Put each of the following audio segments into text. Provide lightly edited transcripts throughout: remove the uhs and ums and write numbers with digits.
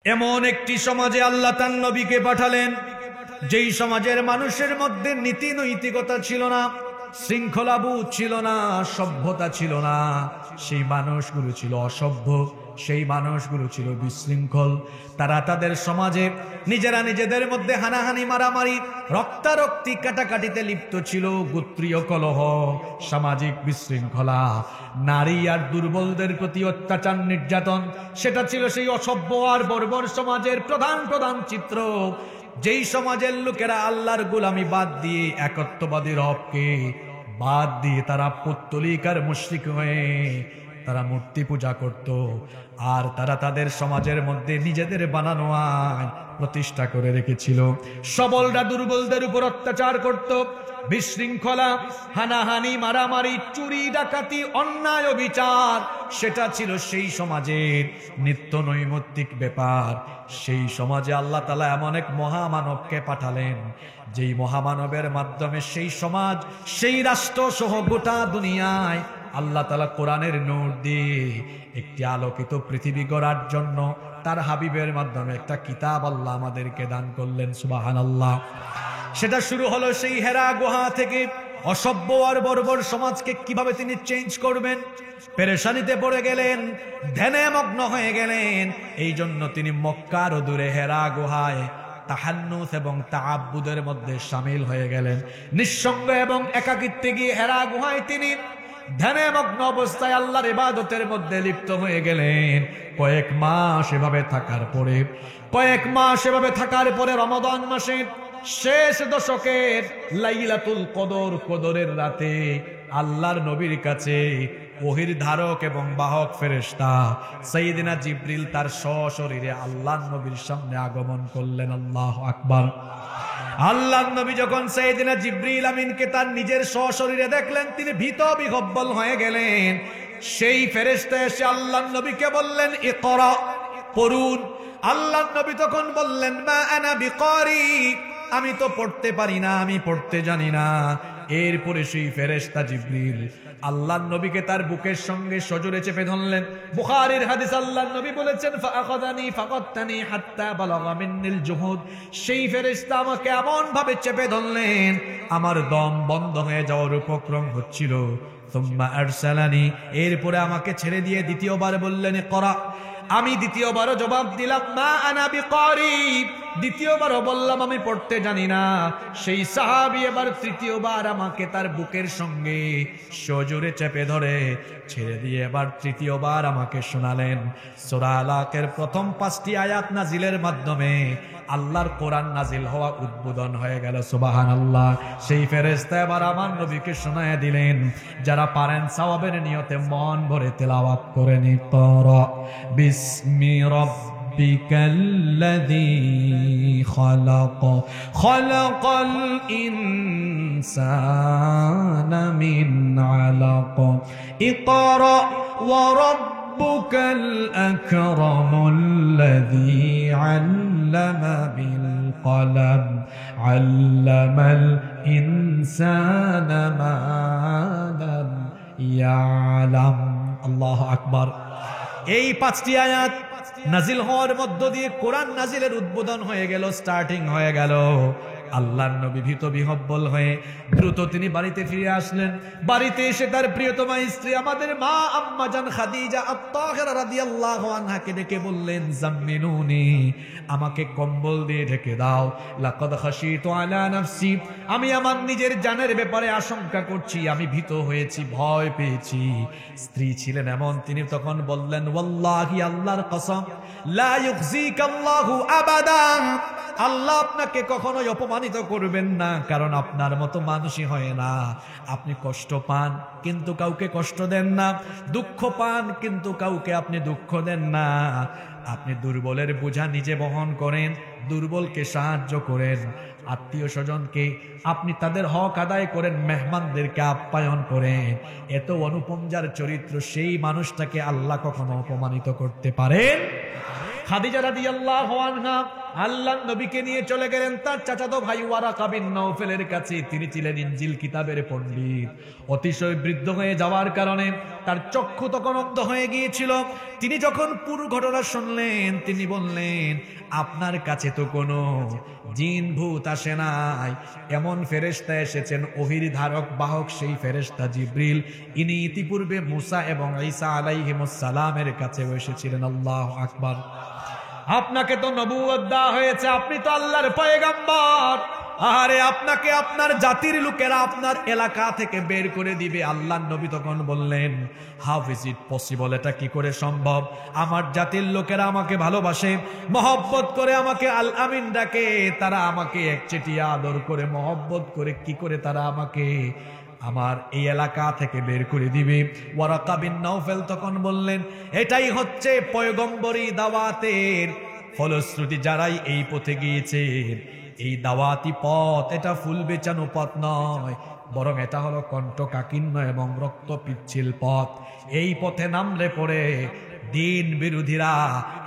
এমন একটি সমাজে আল্লাহ তার নবীকে পাঠালেন, যেই সমাজের মানুষের মধ্যে নীতি নৈতিকতা ছিল না, শৃঙ্খলাবোধ ছিল না, সভ্যতা ছিল না। সেই মানুষগুলো ছিল অসভ্য, সেই মানুষগুলো ছিল বিশৃঙ্খল। তারা তাদের সমাজে নিজেরা নিজেদের মধ্যে হানাহানি, মারামারি, রক্তারক্তি, কাটাকাটিতে লিপ্ত ছিল। গোত্রীয় কলহ, সামাজিক বিশৃঙ্খলা, নারী আর দুর্বলদের প্রতি অত্যাচার, নির্যাতন, সেটা ছিল সেই অসভ্য আর বর্বর সমাজের প্রধান প্রধান চিত্র। যেই সমাজের লোকেরা আল্লাহর গোলামি বাদ দিয়ে, একত্ববাদী রবকে বাদ দিয়ে তারা পৌত্তলিক আর মুশরিক হয়ে তারা মূর্তি পূজা করত। আর তারা তাদের সমাজের মধ্যে নিজেদের বানানো আইন প্রতিষ্ঠা করে রেখেছিল। সবলরা দুর্বলদের উপর অত্যাচার করত। বিশৃঙ্খলা, হানাহানি, মারামারি, চুরি, ডাকাতি, অন্যায়, বিচার, সেটা ছিল সেই সমাজের নিত্য নৈমিত্তিক ব্যাপার। সেই সমাজে আল্লাহ তাআলা এমন এক মহামানবকে পাঠালেন, যেই মহামানবের মাধ্যমে সেই সমাজ, সেই রাষ্ট্র সহ গোটা দুনিয়ায় আল্লাহ তাআলা কোরআনের নূর দিয়ে একটি আলোকিত পৃথিবী গড়ার জন্য তার হাবিবের মাধ্যমে একটা কিতাব আল্লাহ আমাদেরকে দান করলেন। সুবহানাল্লাহ। সেটা শুরু হলো সেই হেরা গুহা থেকে। অসভ্য আর বর্বর সমাজকে কিভাবে তিনি চেঞ্জ করবেন, পেরেশানিতে পড়ে গেলেন, ধ্যানে মগ্ন হয়ে গেলেন। এই জন্য তিনি মক্কার দূরে হেরা গুহায় তাহান্নুস এবং তাআব্বুদের মধ্যে শামিল হয়ে গেলেন। নিঃসঙ্গ এবং একাকিত্বে গিয়ে হেরা গুহায় তিনি ধ্যানে মগ্ন অবস্থায় আল্লাহর ইবাদতের মধ্যে লিপ্ত হয়ে গেলেন। কয়েক মাস এভাবে থাকার পরে রমাদান মাসের শেষ দশকের লাইলাতুল কদর, কদরের রাতে আল্লাহর নবীর কাছে ওহীর ধারক এবং বাহক ফেরেশতা সাইয়েদনা জিবরিল তার সশরীরে আল্লাহর নবীর সামনে আগমন করলেন। আল্লাহু আকবার। আল্লাহর নবী যখন সাইয়েদনা জিবরিল আমিনকে তার নিজের সশরীরে দেখলেন, তিনি ভীত বিহব্বল হয়ে গেলেন। সেই ফেরেশতা এসে আল্লাহর নবীকে বললেন, ইকরা, পড়ুন। আল্লাহর নবী তখন বললেন, মা আনা বিকারি, আমি তো পড়তে পারি না, আমি পড়তে জানি না। এরপরে সেই ফেরেশতা জিবরিল আল্লাহর নবীকে তার বুকের সঙ্গে সজোরে চেপে ধরলেন। বুখারীর হাদিস, আল্লাহর নবী বলেছেন, ফাআখাযানি ফাকাত্তানি হাত্তা বালাগা মিন্নিল জুহুদ। সেই ফেরেশতা আমাকে এমন ভাবে চেপে ধরলেন, আমার দম বন্ধ হয়ে যাওয়ার উপক্রম হচ্ছিল। সুম্মা আরসালানি, এরপরে আমাকে ছেড়ে দিয়ে দ্বিতীয়বার বললেন, ইকরা। আমি দ্বিতীয়বারও জবাব দিলাম, মা আনা বিকারি, দ্বিতীয়বারও বললাম আমি পড়তে জানি না। সেই সাহাবী এবার তৃতীয়বার আমাকে তার বুকের সঙ্গে সজোরে চেপে ধরে ছেড়ে দিয়ে এবার তৃতীয়বার আমাকে শোনালেন। সূরা আলাকের প্রথম 5টি আয়াত নাজিলের মাধ্যমে আল্লাহর কোরআন নাজিল হওয়া উদ্বোধন হয়ে গেল। সুবহানাল্লাহ। সেই ফেরেশতা এবার আমার নবীকে শোনায় দিলেন। যারা পারেন সওয়াবের নিয়তে মন ভরে তেলাওয়াত করে নিকরা বিসমি রাব্বিকাল্লাযী খালাক খালাকাল ইনসানা মিন আলাক ইকরা ওয়া রাব্বুকাল আকরামুল্লাযী আল্লামা বিল কলম আল্লামাল ইনসানা মা লাম ইয়ালাম। আল্লাহু আকবার। এই 5টি আয়াত নাজিল হওয়ার মধ্য দিয়ে কোরআন নাজিলের উদ্বোধন হয়ে গেল, স্টার্টিং হয়ে গেল। আল্লাহর নবী ভীত বিহব্বল হয়ে দ্রুত তিনি বাড়িতে ফিরে আসলেন। বাড়িতে এসে তার প্রিয়তমা স্ত্রী আমাদের মা আম্মা জান খাদিজা আত-তাহিরা রাদিয়াল্লাহু আনহাকে ডেকে বললেন, জাম্মিনুনি, আমাকে কম্বল দিয়ে ঢেকে দাও। লাকাদ খাশিতু আলা নাফসি, আমি আমার নিজের জানের ব্যাপারে আশঙ্কা করছি, আমি ভীত হয়েছি, ভয় পেয়েছি। স্ত্রী ছিলেন এমন, তিনি তখন বললেন, ওয়াল্লাহি, আল্লাহর কসম, লা ইউখজিকাল্লাহু আবাদা, আল্লাহ আপনাকে কখনোই অপমানিত করবেন না, কারণ আপনার মতো মানুষই হয় না। আপনি কষ্ট পান কিন্তু কাউকে কষ্ট দেন না, দুঃখ পান কিন্তু কাউকে আপনি দুঃখ দেন না। আপনি দুর্বলের বোঝা নিজে বহন করেন, দুর্বলকে সাহায্য করেন, আত্মীয় স্বজনকে আপনি তাদের হক আদায় করেন, মেহমানদেরকে আপ্যায়ন করেন। এত অনুপম যার চরিত্র, সেই মানুষটাকে আল্লাহ কখনো অপমানিত করতে পারেন? খাদিজা রাদিয়াল্লাহু আনহা আল্লাহ নবীকে নিয়ে চলে গেলেন তার চাচাতো ভাই ওয়ারাকা বিন নওফেলের কাছে। তিনি ছিলেন ইনজিল কিতাবের পণ্ডিত। অতিশয় বৃদ্ধ হয়ে যাওয়ার কারণে তার চক্ষু তখন অন্ধ হয়ে গিয়েছিল। তিনি যখন পুরো ঘটনা শুনলেন, তিনি বললেন, আপনার কাছে তো কোনো জিন ভূত আসে নাই, এমন ফেরেশতা এসেছেন, ওহীর ধারক বাহক সেই ফেরেশতা জিবরিল। ইনি ইতিপূর্বে মুসা এবং ঈসা আলাইহিমুস সালামের কাছে এসেছিলেন। আল্লাহু আকবার। আপনাকে তো নবুয়ত দেওয়া হয়েছে, আপনি তো আল্লাহর পয়গম্বর। আরে আপনাকে আপনার জাতির লোকেরা আপনার এলাকা থেকে বের করে দিবে। আল্লাহর নবী তখন বললেন, হাউ ইজ ইট পসিবল, এটা কি করে সম্ভব? আমার জাতির লোকেরা আমাকে ভালোবাসে, মহব্বত করে আমাকে আল আমিন ডাকে, তারা আমাকে একচেটিয়া আদর করে মহব্বত করে, কি করে তারা আমাকে আমার এই এলাকা থেকে বের করে দিবে? ওয়ারাকা বিন নওফেল তখন বললেন, এটাই হচ্ছে পয়গম্বরী দাওয়াতের ফলশ্রুতি। যারাই এই পথে গিয়েছে, এই দাওয়াতি পথ এটা ফুল বেচানো পথ নয়, বরং এটা হলো কণ্ঠকাকীর্ণ এবং রক্ত পিচ্ছিল পথ। এই পথে নামলে পড়ে দিন বিরোধীরা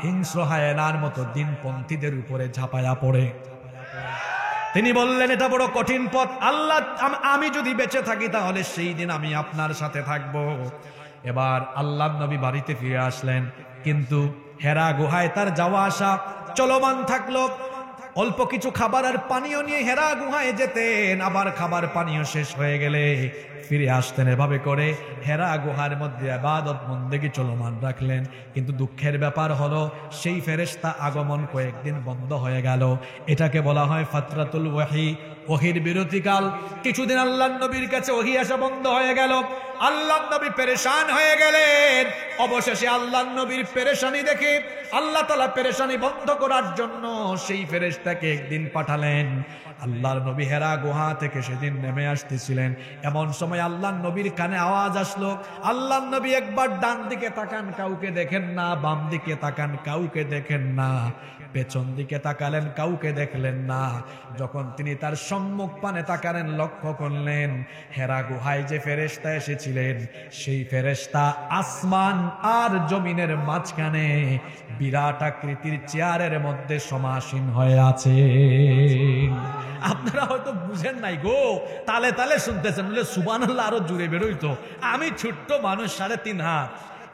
হিংস্র হায়নার মতো দিনপন্থীদের উপরে ঝাঁপায়া পড়ে। তিনি বললেন, এটা বড় কঠিন পথ, আল্লাহ আমি যদি বেঁচে থাকি তাহলে সেই দিন আমি আপনার সাথে থাকব। এবার আল্লাহ নবী বাড়িতে ফিরে আসলেন, কিন্তু হেরা গুহায় তার যাওয়া আসা চলমান থাকলো। অল্প কিছু খাবার আর পানীয় নিয়ে হেরা গুহায় যেতেন, আবার খাবার পানীয় শেষ হয়ে গেলে ফিরে আসতেন। এভাবে করে হেরা গুহার মধ্যে ইবাদত বন্দেগী চলমান রাখলেন। কিন্তু দুঃখের ব্যাপার হলো, সেই ফেরেশতা আগমন কয়েকদিন বন্ধ হয়ে গেল। এটাকে বলা হয় ফাতরাতুল ওয়াহি, ওহির বিরতিকাল। কিছুদিন আল্লাহর নবীর কাছে ওহি আসা বন্ধ হয়ে গেল। আল্লাহর নবী পেরেশান হয়ে গেলেন। অবশেষে আল্লাহর নবীর পেরেশানি দেখে আল্লাহ তাআলা পেরেশানি বন্ধ করার জন্য সেই ফেরেশতাকে একদিন পাঠালেন। আল্লাহর নবী হেরা গুহা থেকে সেদিন নেমে আসতেছিলেন। এমন সময় আল্লাহর নবীর কানে আওয়াজ আসলো। আল্লাহর নবী একবার ডান দিকে তাকান, কাউকে দেখেন না, বাম দিকে তাকান, কাউকে দেখেন না, পেছন দিকে তাকালেন, কাউকে দেখলেন না। যখন তিনি তার সম্মুখ পানে তাকালেন, লক্ষ্য করলেন হেরা গুহায় যে ফেরেশতা এসেছিলেন, সেই ফেরেশতা আসমান আর জমিনের মাঝখানে বিরাট আকৃতির চেয়ারের মধ্যে সমাসীন হয়ে আছে। আপনারা হয়তো বুঝেন নাই গো, তালে তালে শুনতেছেন, বলে সুবহানাল্লাহ আরো জুড়ে বেরোইতো। আমি ছোট্ট মানুষ, 3.5 হাত,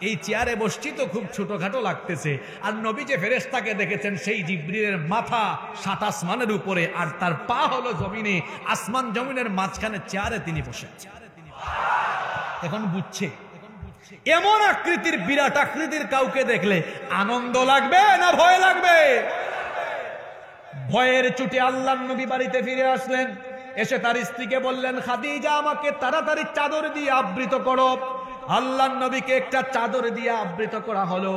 এই চেয়ারে বসছি তো খুব ছোটখাটো লাগতেছে। আর নবী যে ফেরেশতাকে দেখেছেন, সেই জিবরিলের মাথা 7 আসমানের উপরে, আর তার পা হলো জমিনে, আসমান জমিনের মাঝখানে চেয়ারে তিনি বসে আছেন। এখন বুঝছে এমন আকৃতির, বিরাট আকৃতির কাউকে দেখলে আনন্দ লাগবে না ভয় লাগবে? ভয়ের চোটে আল্লাহর নবী বাড়িতে ফিরে আসলেন। এসে তার স্ত্রীকে বললেন, খাদিজা আমাকে তাড়াতাড়ি চাদর দিয়ে আবৃত করো। আল্লাহর নবীকে একটা চাদর দিয়ে আবৃত করা হলো।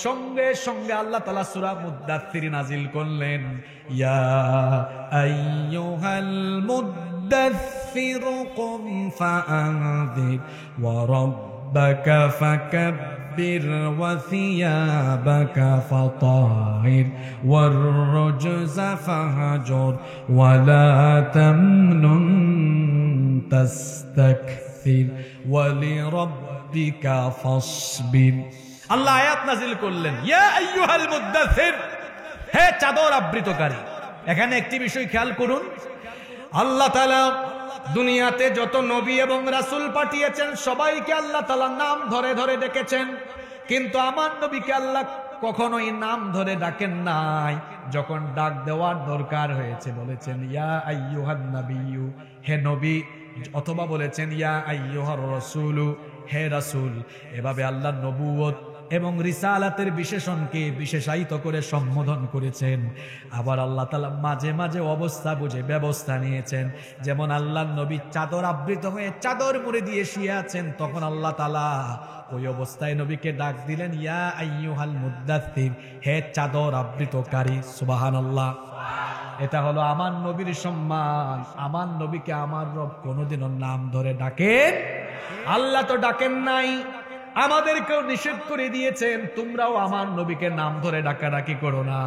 সঙ্গে সঙ্গে আল্লাহ তাআলা সূরা মুদ্দাথির নাজিল করলেন, ইয়া আইয়ুহাল মুদ্দাথির কুম ফাআনযির ওয়া রাব্বাকা ফাকাব্বির ওয়া সিয়াবাকা ফাতাহির ওয়ার রুজজা ফাহজুর ওয়া লা তামনুন তাস্তাকসির ওয়া লিরাব্বিকা ফাসবির। আল্লাহ আয়াত নাজিল করলেন, ইয়া আইয়ুহাল মুদ্দাথির, হে চাদর আবৃতকারী। এখানে একটি বিষয় খেয়াল করুন, আল্লাহ তাআলা দুনিয়াতে যত নবী এবং রাসূল পাঠিয়েছেন, সবাইকে আল্লাহ তাআলা নাম ধরে ধরে ডেকেছেন, কিন্তু আমার নবীকে আল্লাহ কখনোই নাম ধরে ডাকেন নাই। যখন ডাক দেওয়ার দরকার হয়েছে বলেছেন ইয়া আইয়ুহান নাবিয়্যু, হে নবী, অথবা বলেছেন ইয়া আইয়ুহার রাসূলু, হে রাসূল। এভাবে আল্লাহ নবুয়ত এবং রিসালাতের বিশেষণকে বিশেষায়িত করে সম্বোধন করেছেন। আবার আল্লাহ তাআলা মাঝে মাঝে অবস্থা বুঝে ব্যবস্থা নিয়েছেন। যেমন আল্লাহর নবী চাদর আবৃত হয়ে চাদর মুড়ি দিয়ে শুয়ে আছেন, তখন আল্লাহ তাআলা ওই অবস্থায় নবীকে ডাক দিলেন, ইয়া আইয়ুহাল মুদ্দাথির, হে চাদর আবৃতকারী। সুবহানাল্লাহ। এটা হলো আমার নবীর সম্মান। আমার নবীকে আমার রব কোনোদিনও নাম ধরে ডাকেন? আল্লাহ তো ডাকেন নাই, আমাদেরকেও নিষেধ করে দিয়েছেন, তোমরাও আমার নবীকে নাম ধরে ডাকাডাকি করো না।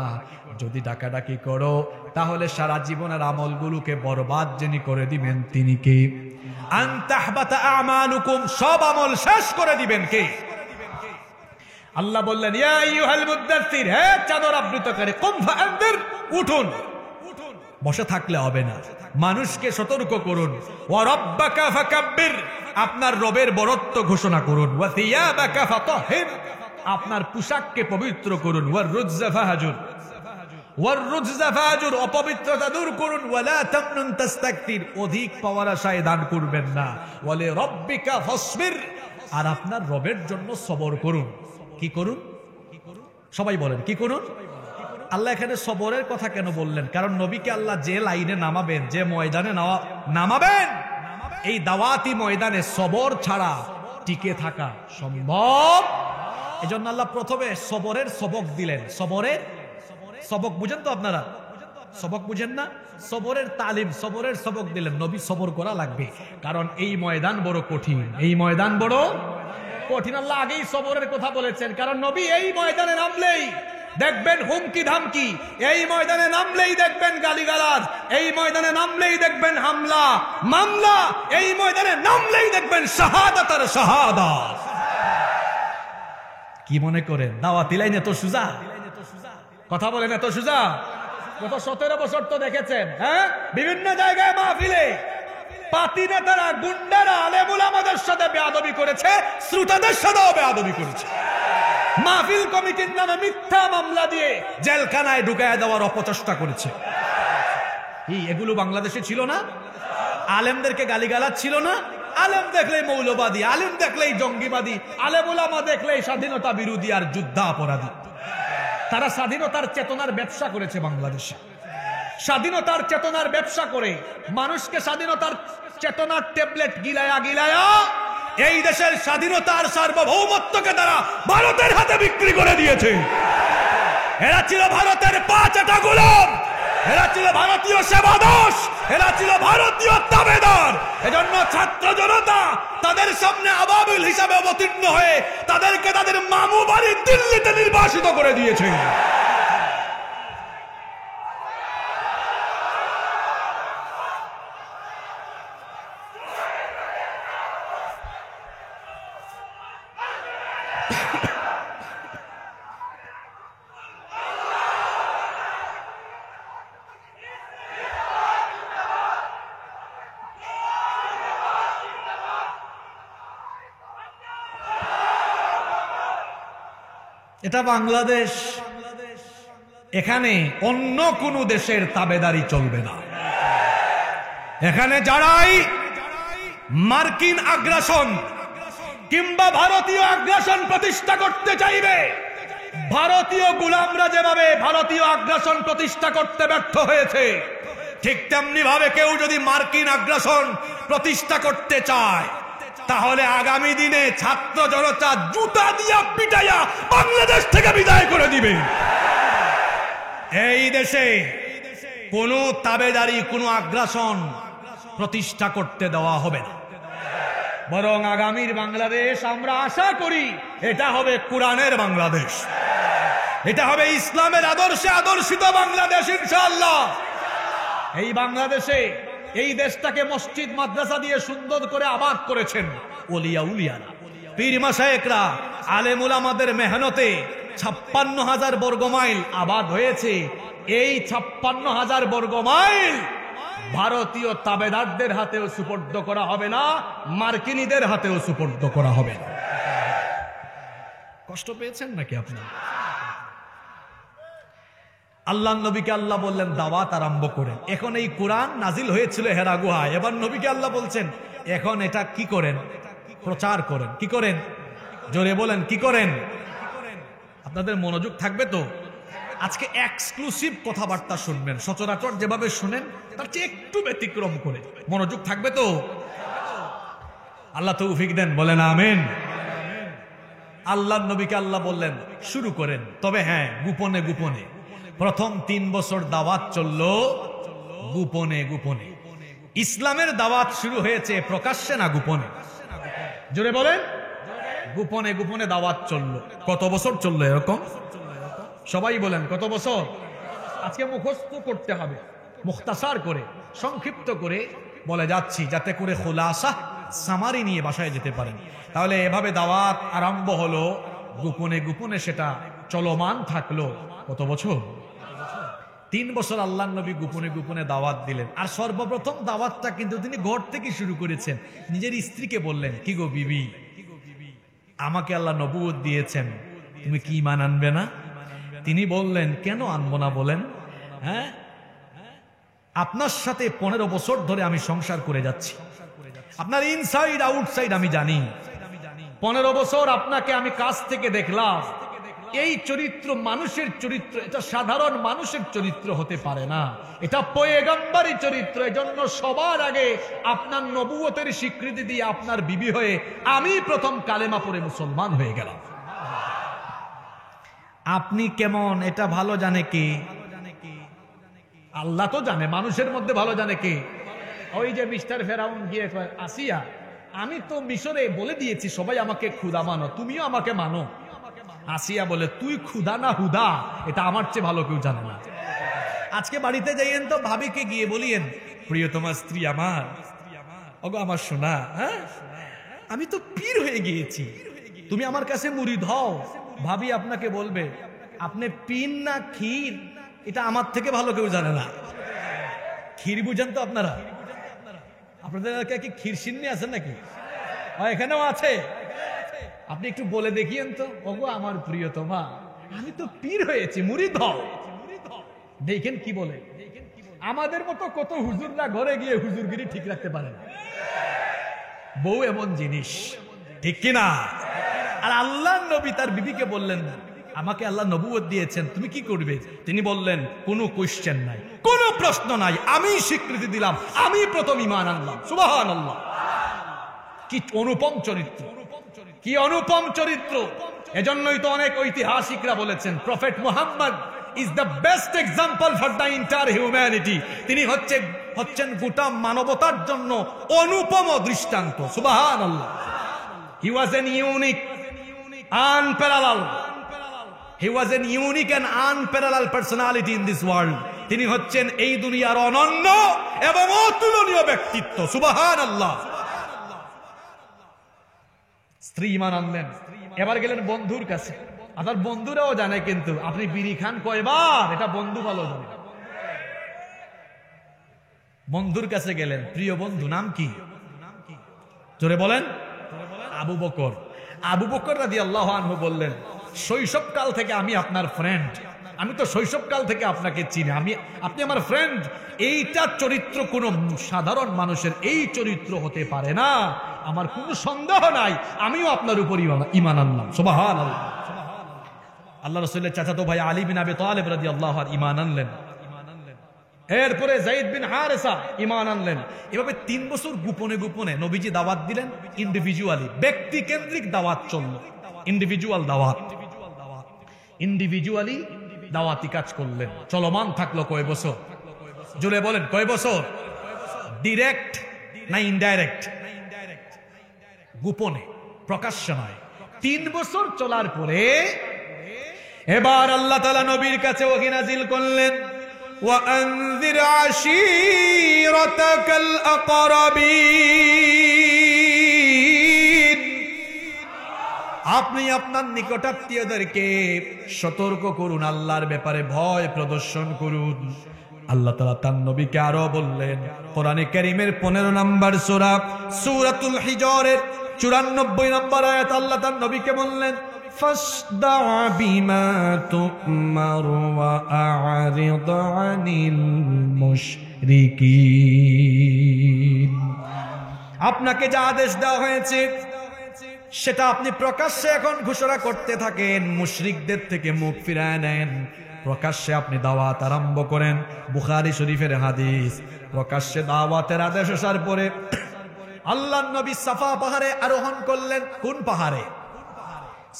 যদি ডাকাডাকি করো তাহলে সারা জীবনের আমলগুলোকে বরবাদ যিনি করে দিবেন তিনি কে? আনতাহবাতা আমালুকুম, সব আমল শেষ করে দিবেন কে? আল্লাহ বললেন, ইয়া আইয়ুহাল মুদ্দাসসির, হে চাদর আবৃতকারী, কুম ফাআনদির, উঠুন। বসে থাকলে হবে না, মানুষকে সতর্ক করুন। ওয়া রাব্বাকা ফাকাব্বির, আপনার রবের বরত্ব ঘোষণা করুন। ওয়া সিয়াবাকা ফাতাহহির, আপনার পোশাককে পবিত্র করুন। ওয়ার রুজজা ফাহাজুর, ওয়ার রুজজা ফাহাজুর, অপবিত্রতা দূর করুন। ওয়ালা তামনুন তাস্তাকতির, অধিক পাওয়ার আশায় দান করবেন না। ওয়ালি রাব্বিকা ফাসবির, আর আপনার রবের জন্য সবর করুন। কি করুন? সবাই বলেন, কি করুন? আল্লাহ এখানে সবরের কথা কেন বললেন? কারণ নবীকে আল্লাহ যে লাইনে নামাবেন, যে ময়দানে নামাবেন, এই দাওয়াতি ময়দানে সবর ছাড়া টিকে থাকা সম্ভব। এজন্য আল্লাহ প্রথমে সবরের সবক দিলেন। সবরের সবক বুঝেন তো আপনারা? সবক বুঝেন না? সবরের তালিম, সবরের সবক দিলেন। নবী সবর করা লাগবে, কারণ এই ময়দান বড় কঠিন। এই ময়দান বড় কঠিন। আল্লাহ আগেই সবরের কথা বলেছেন, কারণ নবী এই ময়দানে নামলেই দেখবেন হুমকি ধামকি, এই ময়দানে নামলেই দেখবেন গালিগালাজ, এই ময়দানে নামলেই দেখবেন হামলা মামলা, এই ময়দানে নামলেই দেখবেন শাহাদাত আর শাহাদাত। কি মনে করেন দাওয়াতি লাইন এত সোজা? কথা বলেন, এত সোজা? গত 17 বছর তো দেখেছেন, হ্যাঁ, বিভিন্ন জায়গায় মাহফিলে পাতি নেতারা, গুন্ডারা আলেমুল আমাদের সাথে বেয়াদবি করেছে, শ্রোতাদের সাথেও বেয়াদবি করেছে। মাহফিল কমিটির নামে মিথ্যা মামলা দিয়ে জেলখানায় ঢুকায় দেওয়ার অপচেষ্টা করেছে। এগুলো বাংলাদেশে ছিল না? আলেমদেরকে গালিগালাজ ছিল না? আলেম দেখলেই মৌলবাদী, আলেম দেখলেই জঙ্গিবাদী, আলেম উলামা দেখলেই স্বাধীনতা বিরোধী আর যুদ্ধাপরাধী। তারা স্বাধীনতার চেতনার ব্যবসা করেছে বাংলাদেশে। স্বাধীনতার চেতনার ব্যবসা করে মানুষকে স্বাধীনতার চেতনার ট্যাবলেট গিলায়া গিলায়া এই দেশের স্বাধীনতার সার্বভৌমত্বকে তারা ভারতের হাতে বিক্রি করে দিয়েছে। এরা ছিল ভারতের পাঁচটা গোলাম, এরা ছিল ভারতীয় সেবাদাস, এরা ছিল ভারতীয় তাবেদার। এজন্য ছাত্র জনতা তাদের সামনে আবাবিল হিসাবে অবতীর্ণ হয়ে তাদেরকে তাদের মামু বাড়ি দিল্লিতে নির্বাসিত করে দিয়েছে। এটা বাংলাদেশ, এখানে অন্য কোন দেশের তাবেদারি চলবে না। এখানে যারাই মার্কিন আগ্রাসন কিংবা ভারতীয় আগ্রাসন প্রতিষ্ঠা করতে চাইবে, ভারতীয় গোলামরা যেভাবে ভারতীয় আগ্রাসন প্রতিষ্ঠা করতে ব্যর্থ হয়েছে, ঠিক তেমনি ভাবে কেউ যদি মার্কিন আগ্রাসন প্রতিষ্ঠা করতে চায়, তাহলে আগামী দিনে ছাত্র জনতা জুতা দিয়া পিটাইয়া বাংলাদেশ থেকে বিদায় করে দিবে। এই দেশে কোন তাবেদারি, কোন আগ্রাসন প্রতিষ্ঠা করতে দেওয়া হবে না। বরং আগামীর বাংলাদেশ আমরা আশা করি এটা হবে কোরআনের বাংলাদেশ, এটা হবে ইসলামের আদর্শে আদর্শিত বাংলাদেশ ইনশাআল্লাহ। এই বাংলাদেশে, এই দেশটাকে মসজিদ মাদ্রাসা দিয়ে সুন্দর করে আবাদ করেছেন ওলিয়া উলিয়ারা, পীর মাশায়েখরা, আলেম উলামাদের মেহনতে 56,000 বর্গমাইল আবাদ হয়েছে। এই 56,000 বর্গমাইল ভারতীয় তাবেদারদের হাতেও সুপর্দ করা হবে না, মার্কিনীদের হাতেও সুপর্দ করা হবে না। কষ্ট পেয়েছেন নাকি আপনি? আল্লাহ নবীকে আল্লাহ বললেন দাওয়াত আরম্ভ করেন। এখন এই কোরআন নাজিল হয়েছিল হেরা গুহায়, এবার নবীকে আল্লাহ বলছেন এখন এটা কি করেন? প্রচার করেন। কি করেন? জোরে বলেন, কি করেন? আপনাদের মনোযোগ থাকবে তো? আজকে এক্সক্লুসিভ কথাবার্তা শুনবেন, সচরাচর যেভাবে শুনেন তার চেয়ে একটু ব্যতিক্রম করে। মনোযোগ থাকবে তো? আল্লাহ তৌফিক দেন, বলেন আমিন। আল্লাহ নবীকে আল্লাহ বললেন শুরু করেন, তবে হ্যাঁ গোপনে গোপনে। প্রথম 3 বছর দাওয়াত চলল গোপনে গোপনে। ইসলামের দাওয়াত শুরু হয়েছে প্রকাশ্যে না গোপনে? জোরে বলেন, গোপনে গোপনে দাওয়াত চলল। কত বছর চললো এরকম? সবাই বলেন কত বছর? আজকে মুখস্থ করতে হবে, মুখতাসার করে সংক্ষিপ্ত করে বলে যাচ্ছি, যাতে করে খোলাসা সামারি নিয়ে বাসায় যেতে পারেন। তাহলে এভাবে দাওয়াত আরম্ভ হলো গোপনে গোপনে সেটা চলমান থাকলো। কত বছর? 3 বছর আল্লাহ নবী গোপনে গোপনে দাওয়াত দিলেন। আর সর্বপ্রথম দাওয়াতটা কিন্তু তিনি ঘর থেকে শুরু করেছেন। নিজের স্ত্রীকে বললেন, কি গো বিবি, আমাকে আল্লাহ নবুয়ত দিয়েছেন, তুমি কি ঈমান আনবে না? তিনি বললেন, কেন আনবো না বলেন? হ্যাঁ, আপনার সাথে 15 বছর ধরে আমি সংসার করে যাচ্ছি, আপনার ইনসাইড আউটসাইড আমি জানি। 15 বছর আপনাকে আমি কাছ থেকে দেখলাম। এই চরিত্র মানুষের চরিত্র, এটা সাধারণ মানুষের চরিত্র হতে পারে না, এটা পয়গম্বরী চরিত্র। এজন্য সবার আগে আপনার নবুয়তের স্বীকৃতি দিয়ে আপনার বিবি হয়ে আমি প্রথম কালেমা পড়ে মুসলমান হয়ে গেলাম। আপনি কেমন এটা ভালো জানে কে? আল্লাহ তো জানে, মানুষের মধ্যে ভালো জানে কে? ওই যে মিস্টার ফেরাউন গিয়ে কয়, আসিয়া আমি তো মিশরে বলে দিয়েছি সবাই আমাকে খুদা মানো, তুমিও আমাকে মানো। আসিয়া বলে, তুই খুদা না হুদা এটা আমার চেয়ে ভালো কেউ জানে না। আজকে বাড়িতে যাইয়েন তো ভাবিকে গিয়ে বলিয়েন, প্রিয়তমা স্ত্রী আমার, ওগো আমার সোনা, হ্যাঁ আমি তো পীর হয়ে গিয়েছি, তুমি আমার কাছে মুরিদ হও। ভাবি আপনাকে বলবে, আপনি পীর না ক্ষীর এটা আমার থেকে ভালো কেউ জানে না। ক্ষীর বুঝেন তো আপনারা? আপনাদের এলাকায় কি ক্ষীর সিন্নি আছেন নাকি? এখানেও আছে। আপনি একটু বলে দেখিয়েন তো, ওগো আমার প্রিয়তমা আমি তো পীর হয়েছি, মুরিদ হও। দেখেন কি বলে। আমাদের মতো কত হুজুররা ঘরে গিয়ে হুজুরগিরি ঠিক রাখতে পারে না। বউ এমন জিনিস, ঠিক কিনা? আর আল্লাহ নবী তার বিবিকে বললেন, আমাকে আল্লাহ নবুয়ত দিয়েছেন, তুমি কি করবে? তিনি বললেন, কোনো কোশ্চেন নাই, কোনো প্রশ্ন নাই, আমি স্বীকৃতি দিলাম, আমি প্রথম ঈমান আনলাম। সুবহানাল্লাহ। কি অনুপম চরিত্র, কি অনুপম চরিত্র! এজন্যই তো অনেক ঐতিহাসিকরা বলেছেন, prophet Muhammad is the best example for the entire humanity. তিনি হচ্ছেন গোটা মানবতার জন্য অনুপম দৃষ্টান্ত। সুবহানাল্লাহ। He was an unique, unparalleled. He was an unique and unparalleled personality in this world. তিনি হচ্ছেন এই দুনিয়ার অনন্য এবং অতুলনীয় ব্যক্তিত্ব। সুবহানাল্লাহ। স্ত্রী ঈমান আনলেন, এবার গেলেন বন্ধুর কাছে। আপনার বন্ধুরাও জানে, কিন্তু আপনি বিড়ি খান কয়বার এটা বন্ধু ভালো জানে। বন্ধুর কাছে গেলেন, প্রিয় বন্ধু নাম কি? জোরে বলেন। আবু বকর। আবু বকর রাদিয়াল্লাহু আনহু বললেন, শৈশবকাল থেকে আমি আপনার ফ্রেন্ড, আমি তো শৈশবকাল থেকে আপনাকে চিনি, আপনি আমার ফ্রেন্ড। এইটা চরিত্র কোন সাধারণ মানুষের এই চরিত্র হতে পারে না, আমার কোনো সন্দেহ নাই, আমিও আপনার উপর ঈমান আনলাম। সুবহানাল্লাহ। আল্লাহ রাসূলের চাচাতো ভাই আলী বিন আবি তালিব রাদিয়াল্লাহু আনহু ঈমান আনলেন। এরপরে যায়েদ বিন হারেসা ঈমান আনলেন। এভাবে 3 বছর গোপনে গোপনে নবীজি দাওয়াত দিলেন। ইন্ডিভিজুয়ালি, ব্যক্তি কেন্দ্রিক দাওয়াত চলল। ইন্ডিভিজুয়াল দাওয়াত, ইন্ডিভিজুয়ালি দাওয়াতি কাজ করলেন। চলমান থাকলো কয় বছর? জুড়ে বলেন, কয় বছর? ডিরেক্ট না ইনডাইরেক্ট? গোপনে, প্রকাশ্য নয়। 3 বছর চলার পরে এবার আল্লাহ তাআলা নবীর কাছে ওহী নাযিল করলেন, وأنذر عشيرتك الأقربين। আপনি আপনার নিকটাত্মীয়দেরকে সতর্ক করুন, আল্লাহর ব্যাপারে ভয় প্রদর্শন করুন। আল্লাহ তাআলা তার নবীকে আরো বললেন, কোরআনে কারীমের 15 নম্বর সূরা সূরাতুল হিজরের 94 নম্বর আয়াত আল্লাহ তার নবীকে বললেন, فاصدع بما تؤمر وأعرض عن المشركين। আপনাকে যা আদেশ দেওয়া হয়েছে সেটা আপনি প্রকাশ্যে এখন ঘোষণা করতে থাকেন, মুশরিকদের থেকে মুখ ফিরায় নেন, প্রকাশ্যে আপনি দাওয়াত আরম্ভ করেন। বুখারী শরীফের হাদিস। প্রকাশ্যে দাওয়াতের আদেশ আসার পরে আল্লাহর নবী সাফা পাহাড়ে আরোহণ করলেন। কোন পাহাড়ে?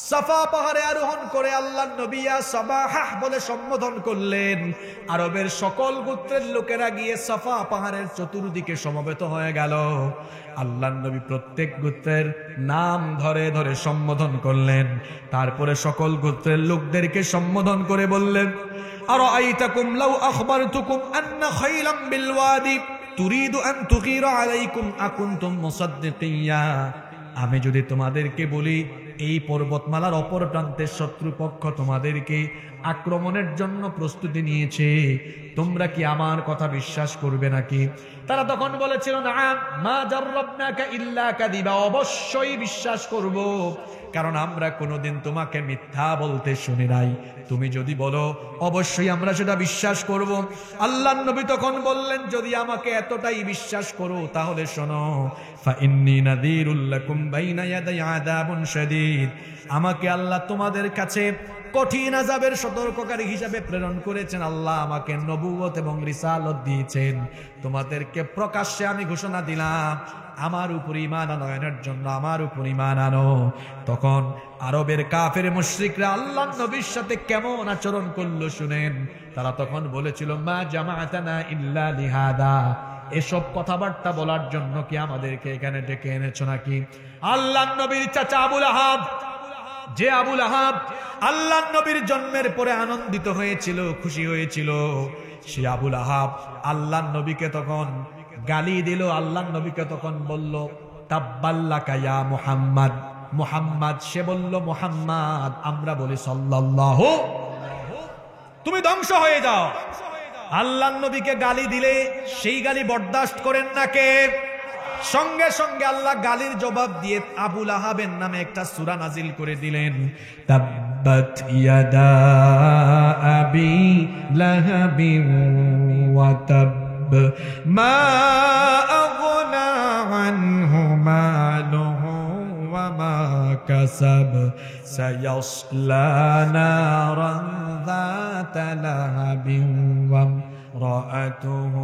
সাফা পাহাড়ে আরোহণ করে আল্লাহর নবী ইয়া সাবাহ বলে সম্বোধন করলেন। আরবের সকল গোত্রের লোকেরা গিয়ে সাফা পাহাড়ের চতুর্দিকে সমবেত হয়ে গেল। আল্লাহর নবী প্রত্যেক গোত্রের নাম ধরে ধরে সম্বোধন করলেন। তারপরে সকল গোত্রের লোকদেরকে সম্বোধন করে বললেন, আরাআইতাকুম লাউ আখবারতুকুম আন্না খাইলাম বিল ওয়াদি তুরিদু আন তুগীরা আলাইকুম আকুনতুম মুসাদ্দিকিয়া। আমি যদি তোমাদেরকে বলি এই পর্বতমালার অপর প্রান্তের শত্রুপক্ষ তোমাদেরকে আক্রমণের জন্য প্রস্তুতি নিয়েছে, তোমরা কি আমার কথা বিশ্বাস করবে নাকি? তারা তখন বলেছিল, না মা জাররাবনাকা ইল্লা কাযিবা, অবশ্যই বিশ্বাস করব, কারণ আমরা কোনোদিন তোমাকে মিথ্যা বলতে শুনি নাই। তুমি যদি বলো অবশ্যই আমরা সেটা বিশ্বাস করব। আল্লাহর নবী তখন বললেন, যদি আমাকে এতটাই বিশ্বাস করো তাহলে শোনো, ফাইন্নী নাযীরুল লাকুম বাইনা ইয়াদাই আযাবুন শাদীদ। আমাকে আল্লাহ তোমাদের কাছে কঠিন আযাবের সতর্ককারী হিসাবে প্রেরণ করেছেন। আল্লাহ আমাকে নবুয়ত এবং রিসালত দিয়েছেন। তোমাদেরকে প্রকাশ্যে আমি ঘোষণা দিলাম, আমার উপর ঈমান আনয়নের জন্য আমার উপর ঈমান আনো। তখন আরবের কাফের মুশরিকরা আল্লাহর নবীর সাথে কেমন আচরণ করলো শুনেন। তারা তখন বলেছিল, মা জামাআতানা ইল্লা লিহাদা, এসব কথাবার্তা বলার জন্য কি আমাদেরকে এখানে ডেকে এনেছো নাকি? আল্লাহর নবীর চাচা আবুল আহাব, যে আবুল আহাব আল্লাহর নবীর জন্মের পরে আনন্দিত হয়েছিল, খুশি হয়েছিল, সে আবুল আহাব আল্লাহর নবীকে তখন গালি দিল। আল্লাহর নবীকে তখন বলল, তাব্বাল্লাকা ইয়া মুহাম্মদ, মুহাম্মদ, সে বলল মুহাম্মদ, আমরা বলি সাল্লাল্লাহু, তুমি ধ্বংস হয়ে যাও। আল্লাহর নবীকে গালি দিলে সেই গালি বরদাস্ত করেন না কে? সঙ্গে সঙ্গে আল্লাহ গালির জবাব দিয়ে আবুল আহাবের নামে একটা সূরা নাজিল করে দিলেন, তাব্বাত ইয়াদা আবি লাহাবিন ওয়া তাব মা আগনা আনহু মালুহু ওয়া মা কাসাব সায়াসলা নারান যাতা লাহাবিন ওয়া امرأته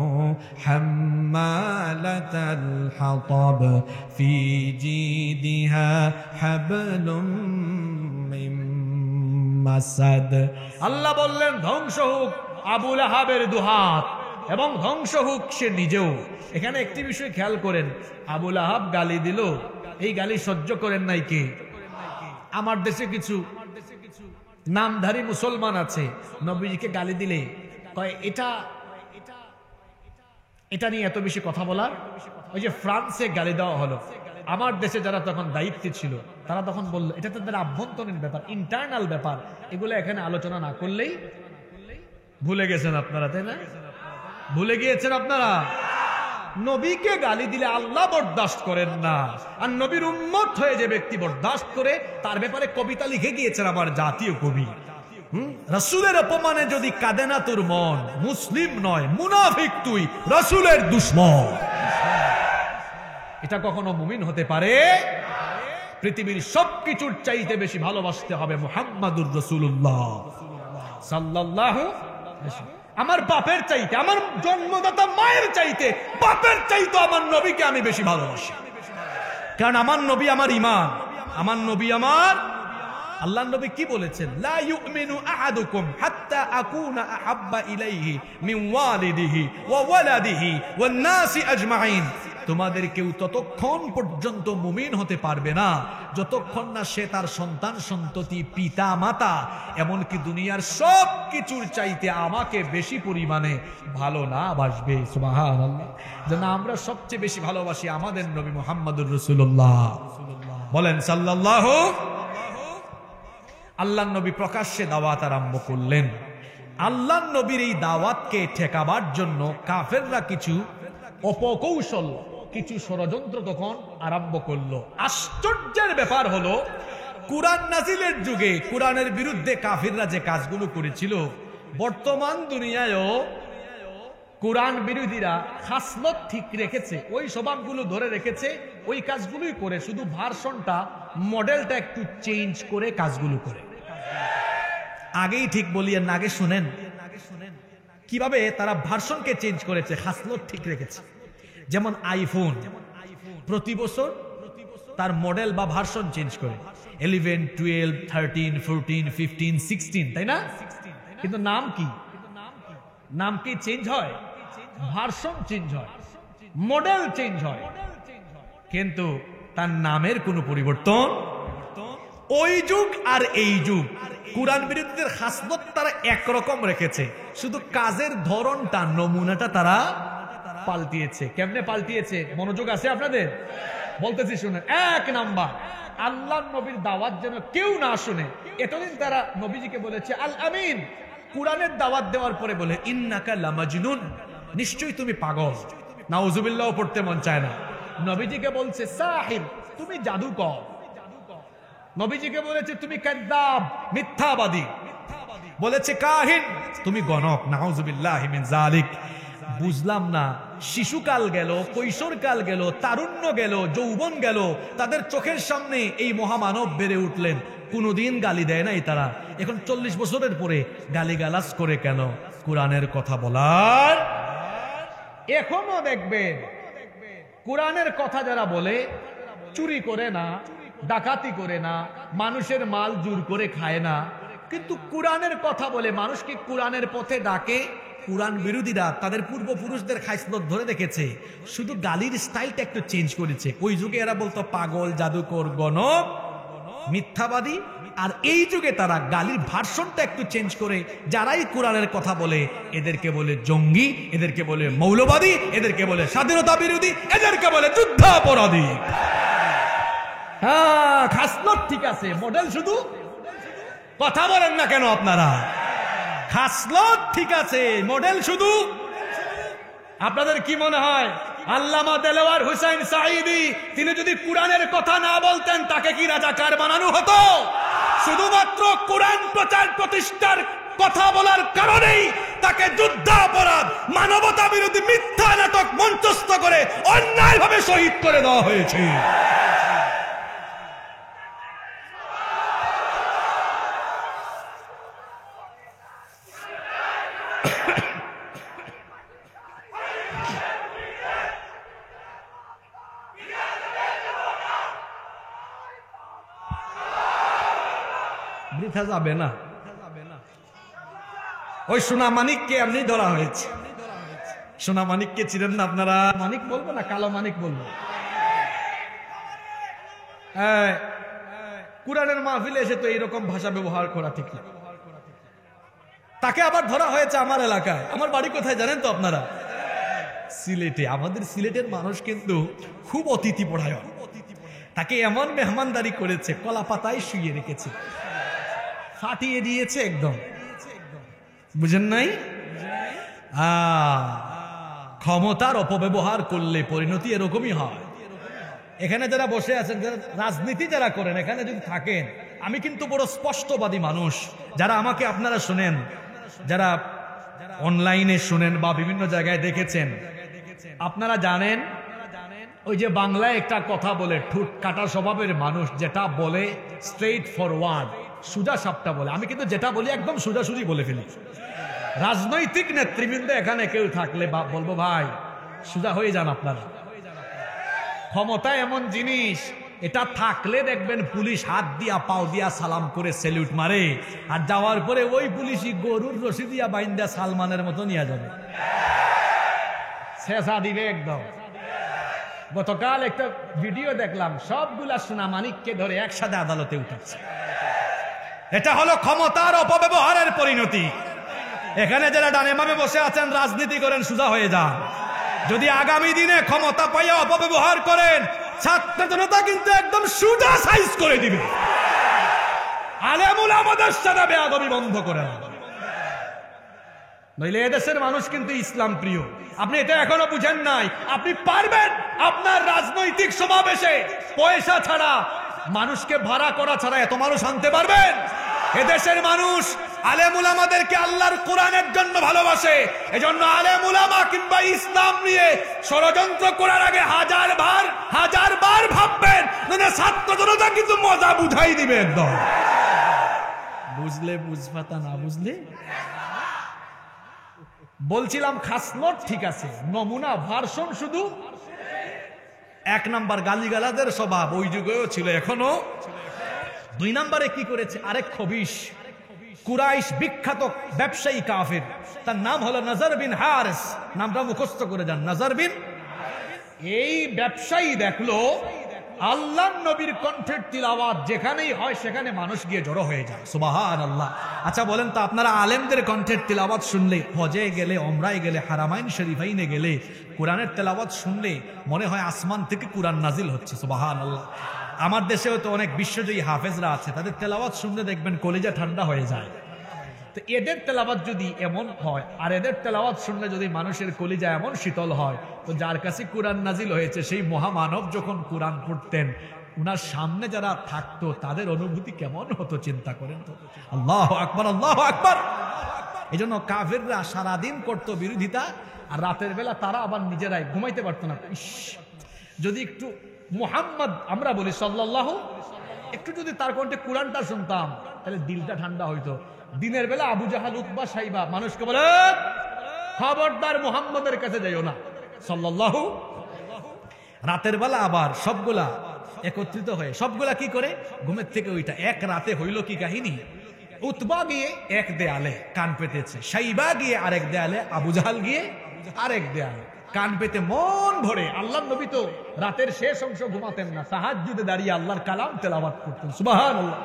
حمالة الحطب في جيدها حبل من مسد। আল্লাহ বললেন, ধ্বংস হোক আবুল আহাবের দুহাত এবং ধ্বংস হোক সে নিজেও। এখানে একটি বিষয় খেয়াল করেন, আবুল আহাব গালি দিল, এই গালি সহ্য করেন নাই কে? আমার দেশে কিছু নামধারী মুসলমান আছে, নবীজিকে গালি দিলে কয় এটা নিয়ে এত বেশি কথা বলার। ওই যে ফ্রান্সে গালি দেওয়া হলো, আমার দেশে যারা তখন দায়িত্বে ছিল তারা তখন বললো, এটা তাদের আভ্যন্তরীণ ব্যাপার, ইন্টারনাল ব্যাপার, এগুলো এখানে আলোচনা না করলেই। ভুলে গেছেন আপনারা, তাই না? ভুলে গিয়েছেন আপনারা। নবীকে গালি দিলে আল্লাহ বরদাস্ত করেন না, আর নবীর উম্মত হয়ে যে ব্যক্তি বরদাস্ত করে, তার ব্যাপারে কবিতা লিখে গিয়েছেন আমার জাতীয় কবি। রাসূলের অপমানে যদি কাঁদে না তোর মন, মুসলিম নয় মুনাফিক তুই, রাসূলের দুশমন। এটা কখনো মুমিন হতে পারে? পৃথিবীর সবকিছুর চাইতে বেশি ভালোবাসতে হবে মুহাম্মাদুর রাসূলুল্লাহ সাল্লাল্লাহু আলাইহি ওয়াসাল্লাম। আমার বাপের চাইতে, আমার জন্মদাতা মায়ের চাইতে, বাপের চাইতে আমার নবীকে আমি বেশি ভালোবাসি, কারণ আমার নবী আমার ঈমান, আমার নবী আমার। আল্লাহর নবী কি বলেছেন? লা ইউমিনু আহাদুকুম হাত্তা আকুনা আহাব্বা ইলাইহি মিন ওয়ালিদিহি ওয়া ওয়ালাদিহি ওয়ান নাসি আজমাইন। তোমাদের কেউ ততক্ষণ পর্যন্ত মুমিন হতে পারবে না যতক্ষণ না সে তার সন্তান সন্ততি পিতা মাতা এমনকি দুনিয়ার সব কিছুর চাইতে আমাকে বেশি পরিমাণে ভালো না বাসবে। সুবহানাল্লাহ। যেন আমরা সবচেয়ে বেশি ভালোবাসি আমাদের নবী মুহাম্মদুর রাসূলুল্লাহ, বলেন সাল্লাল্লাহু। আল্লাহর নবী প্রকাশ্যে দাওয়াত আরম্ভ করলেন। আল্লাহর নবীর এই দাওয়াতকে ঠেকাবার জন্য কাফেররা কিছু অপকৌশল, কিছু ষড়যন্ত্র তখন আরম্ভ করলো। আশ্চর্যের ব্যাপার হলো, কুরআন নাজিলের যুগে কুরআনের বিরুদ্ধে কাফেররা যে কাজগুলো করেছিল, বর্তমান দুনিয়ায়ও কুরআন বিরোধীরা খাসলত ঠিক রেখেছে, ওই স্বভাবগুলো ধরে রেখেছে, ওই কাজগুলোই করে, শুধু ভার্সনটা মডেলটা একটু চেঞ্জ করে কাজগুলো করে। আগেই ঠিক বলিয়েন না, আগে শুনেন কিভাবে তারা ভার্সনকে চেঞ্জ করেছে, খাসলত ঠিক রেখেছে। যেমন আইফোন প্রতি বছর তার মডেল বা ভার্সন চেঞ্জ করে, 11, 12, 13, 14, 15, 16, তাই না? কিন্তু নাম কি? নাম কি চেঞ্জ হয়? ভার্সন চেঞ্জ হয়, মডেল চেঞ্জ হয়, কিন্তু তার নামের কোনো পরিবর্তন। ওই যুগ আর এই যুগ কুরআন বিরোধীদের খাসলত তারা একরকম রেখেছে, শুধু কাজের ধরনটা, নমুনাটা তারা পাল্টিয়েছে। কেমনে পাল্টিয়েছে? মনোযোগ আছে আপনাদের? বলতেছি শুনেন। এক নাম্বার, আল্লাহর নবীর দাওয়াত যেন কেউ না শুনে। এতদিন তারা নবীজিকে বলেছে আল আমিন, কুরআনের দাওয়াত দেওয়ার পরে বলে ইন্নাকা লামাজনুন, নিশ্চয়ই তুমি পাগল। নাউজুবিল্লাহ পড়তে মন চায় না। নবীজিকে বলছে সাহির, তুমি জাদুকর। নবীজিকে বলেছে তুমি কাযযাব, মিথ্যাবাদী। বলেছে কাহিন, তুমি গণক। নাউজুবিল্লাহি মিন যালিক। বুঝলাম না, শিশুকাল গেল, কৈশোরকাল গেল, তারুণ্য গেল, যৌবন গেল, তাদের চোখের সামনে এই মহামানব বেড়ে উঠলেন, কোনোদিন গালি দেয় নাই তারা। এখন 40 বছরের পরে গালিগালাজ করে কেন? কোরআনের কথা বলার। এখনো দেখবেন কোরআনের কথা যারা বলে, চুরি করে না, ডাকাতি করে না, মানুষের মাল জোর করে খায় না, কিন্তু কোরআনের কথা বলে, মানুষকে কোরআনের পথে ডাকে। কোরআন বিরোধীরা তাদের পূর্বপুরুষদের খাইসলত ধরে রেখেছে, শুধু গালির স্টাইলটা একটু চেঞ্জ করেছে। ওই যুগে এরা বলতো পাগল, জাদুকর, গণক, মিথ্যাবাদী। আর এই যুগে তারা গালির ভার্সনটা একটু চেঞ্জ করে যারাই কোরআনের কথা বলে এদেরকে বলে জঙ্গি, এদেরকে বলে মৌলবাদী, এদেরকে বলে স্বাধীনতা বিরোধী, এদেরকে বলে যুদ্ধাপরাধী। হ্যাঁ, খাসলত ঠিক আছে, মডেল শুধু কথা বলেন না কেন আপনারা? খাসলত ঠিক আছে, মডেল শুধু। আপনাদের কি মনে হয় আল্লামা দেলোয়ার হুসাইন সাঈদী তিনি যদি কোরআনের কথা না বলতেন তাকে কি রাজাকার বানানো হতো? শুধুমাত্র কোরআন প্রচার প্রতিষ্ঠার কথা বলার কারণেই তাকে যুদ্ধাপরাধ, মানবতা বিরোধী মিথ্যা নাটক মঞ্চস্থ করে অন্যায়ভাবে শহীদ করে দেওয়া হয়েছে। বৃথা যাবে না। ওই সোনা মানিককে এমনি ধরা হয়েছে। সোনা মানিককে চিনেন না আপনারা? মানিক বলবো না, কালো মানিক বলবো। কুরআনের মাহফিলে এসে তো এইরকম ভাষা ব্যবহার করা ঠিক না। তাকে আবার ধরা হয়েছে আমার এলাকায়। আমার বাড়ি কোথায় জানেন তো আপনারা? সিলেটে। আমাদের সিলেটের মানুষ কিন্তু খুব অতিথি পরায়ণ। তাকে এমন মেহমানদারি করেছে, কলা পাতায় শুয়ে রেখেছে, ফাটিয়ে দিয়েছে একদম। বুঝেন নাই? ক্ষমতার অপব্যবহার করলে পরিণতি এরকমই হয়। এখানে যারা বসে আছেন, যারা রাজনীতি যারা করেন, এখানে যদি থাকেন, আমি কিন্তু বড় স্পষ্টবাদী মানুষ। যারা আমাকে আপনারা শুনেন, যারা অনলাইনে শুনেন বা বিভিন্ন জায়গায় দেখেছেন, আপনারা জানেন ওই যে বাংলায় একটা কথা বলে, ঠুট কাটা স্বভাবের মানুষ যেটা বলে স্ট্রেইট ফরওয়ার্ড, সোজা সাপটা বলে। আমি কিন্তু যেটা বলি একদম সোজাসুজি বলে ফেলি। রাজনৈতিক নেতৃবৃন্দ এখানে কেউ থাকলে বলবো ভাই সোজা হয়ে যান আপনারা। ক্ষমতা এমন জিনিস, এটা থাকলে দেখবেন পুলিশ হাত দিয়া পাও দিয়া সালাম করে স্যালুট মারে, আর যাওয়ার পরে ওই পুলিশই গরুর রশি দিয়া বাইন্দা সালমানের মতো নিয়ে যাবে, শেষা দিবে একদম। গতকাল একটা ভিডিও দেখলাম, সবগুলা সোনা মানিককে ধরে একসাথে আদালতে উঠাচ্ছে। এটা হলো ক্ষমতার অপব্যবহারের পরিণতি। এখানে যারা ডানে বামে বসে আছেন, রাজনীতি করেন, সোজা হয়ে যান। যদি আগামী দিনে ক্ষমতা পাইয়া অপব্যবহার করেন, ছাত্র জনতা কিন্তু একদম সোজা সাইজ করে দিবে। আলেম উলামাদের সাথে বেয়াদবি বন্ধ করেন, নইলে এদেশের মানুষ কিন্তু ইসলাম প্রিয়। আপনি এটা এখনো বুঝেন নাই। আপনি পারবেন আপনার রাজনৈতিক সমাবেশে পয়সা ছাড়া, মানুষকে ভাড়া করা ছাড়া এত মানুষ আনতে পারবেন? এদেশের মানুষ আলেম উলামাদেরকে আল্লাহর কোরআনের জন্য ভালোবাসে। এজন্য আলেম উলামা কিংবা ইসলাম নিয়ে ষড়যন্ত্র করার আগে হাজার বার ভাববেন, নইলে ছাত্র জনতা কিন্তু মজা বুঝাই দিবে একদম। বুঝলে বুঝপাতা, না বুঝলে। বলছিলাম খাসলত ঠিক আছে, নমুনা ভার্সন শুধু। 1 নাম্বার গালিগালাদের স্বভাব ওই যুগেও ছিল, এখনো। 2 নম্বরে কি করেছে? আরেক খবিশ কুরাইশ বিখ্যাত ব্যবসায়ী কাফির, তার নাম হলো নজর বিন হারিস। নামটা মুখস্থ করে যান, নজর বিন। এই ব্যবসায়ী দেখলো আল্লাহর নবীর কণ্ঠের তিলাওয়াত যেখানেই হয় সেখানে মানুষ গিয়ে জড়ো হয়ে যায়। সুবহানাল্লাহ। আচ্ছা বলেন তো, আপনারা আলেমদের কণ্ঠের তিলাওয়াত শুনলে, হজে গেলে, ওমরায় গেলে, হারামাইন শরীফাইনে গেলে কোরআনের তিলাওয়াত শুনলে মনে হয় আসমান থেকে কোরআন নাজিল হচ্ছে। সুবহানাল্লাহ। আমার দেশেও তো অনেক বিশ্বজয়ী হাফেজরা আছে, তাদের তেলাওয়াত শুনতে দেখবেন কলিজা ঠান্ডা হয়ে যায়। তো এদের তেলাওয়াত যদি এমন হয় আর এদের তেলাওয়াত শুনলে যদি মানুষের কলিজা এমন শীতল হয়, তো যার কাছে কোরআন নাজিল হয়েছে সেই মহামানব যখন কোরআন পড়তেন, উনার সামনে যারা থাকতো তাদের অনুভূতি কেমন হতো চিন্তা করেন তো। আল্লাহু আকবার, আল্লাহু আকবার। এই জন্য কাফেররা সারাদিন করতো বিরোধিতা, আর রাতের বেলা তারা আবার নিজেরাই ঘুমাইতে পারতো না। ইস, যদি একটু মুহাম্মদ আমরা বলি সাল্লাল্লাহু, একটু যদি তার কণ্ঠে কোরআনটা শুনতাম তাহলে দিলটা ঠান্ডা হইতো। দিনের বেলা আবু জাহাল, উতবা, সাইবা মানুষকে বলে খবরদার মুহাম্মদের কাছে যাইও না সাল্লাল্লাহু। রাতের বেলা আবার সবগুলা একত্রিত হয়ে সবগুলা কি করে, ঘুমের থেকে ওইটা এক রাতে হইল কি কাহিনী, উতবা গিয়ে এক দেয়ালে কান পেতেছে, সাইবা গিয়ে আরেক দেয়ালে, আবু জাহাল গিয়ে আরেক দেয়ালে কান পেতে মন ভরে। আল্লাহর নবী তো রাতের শেষ অংশ ঘুমাতেন না, তাহাজ্জুদে দাঁড়িয়ে আল্লাহর কালাম তেলাওয়াত করতেন, সুবহানাল্লাহ।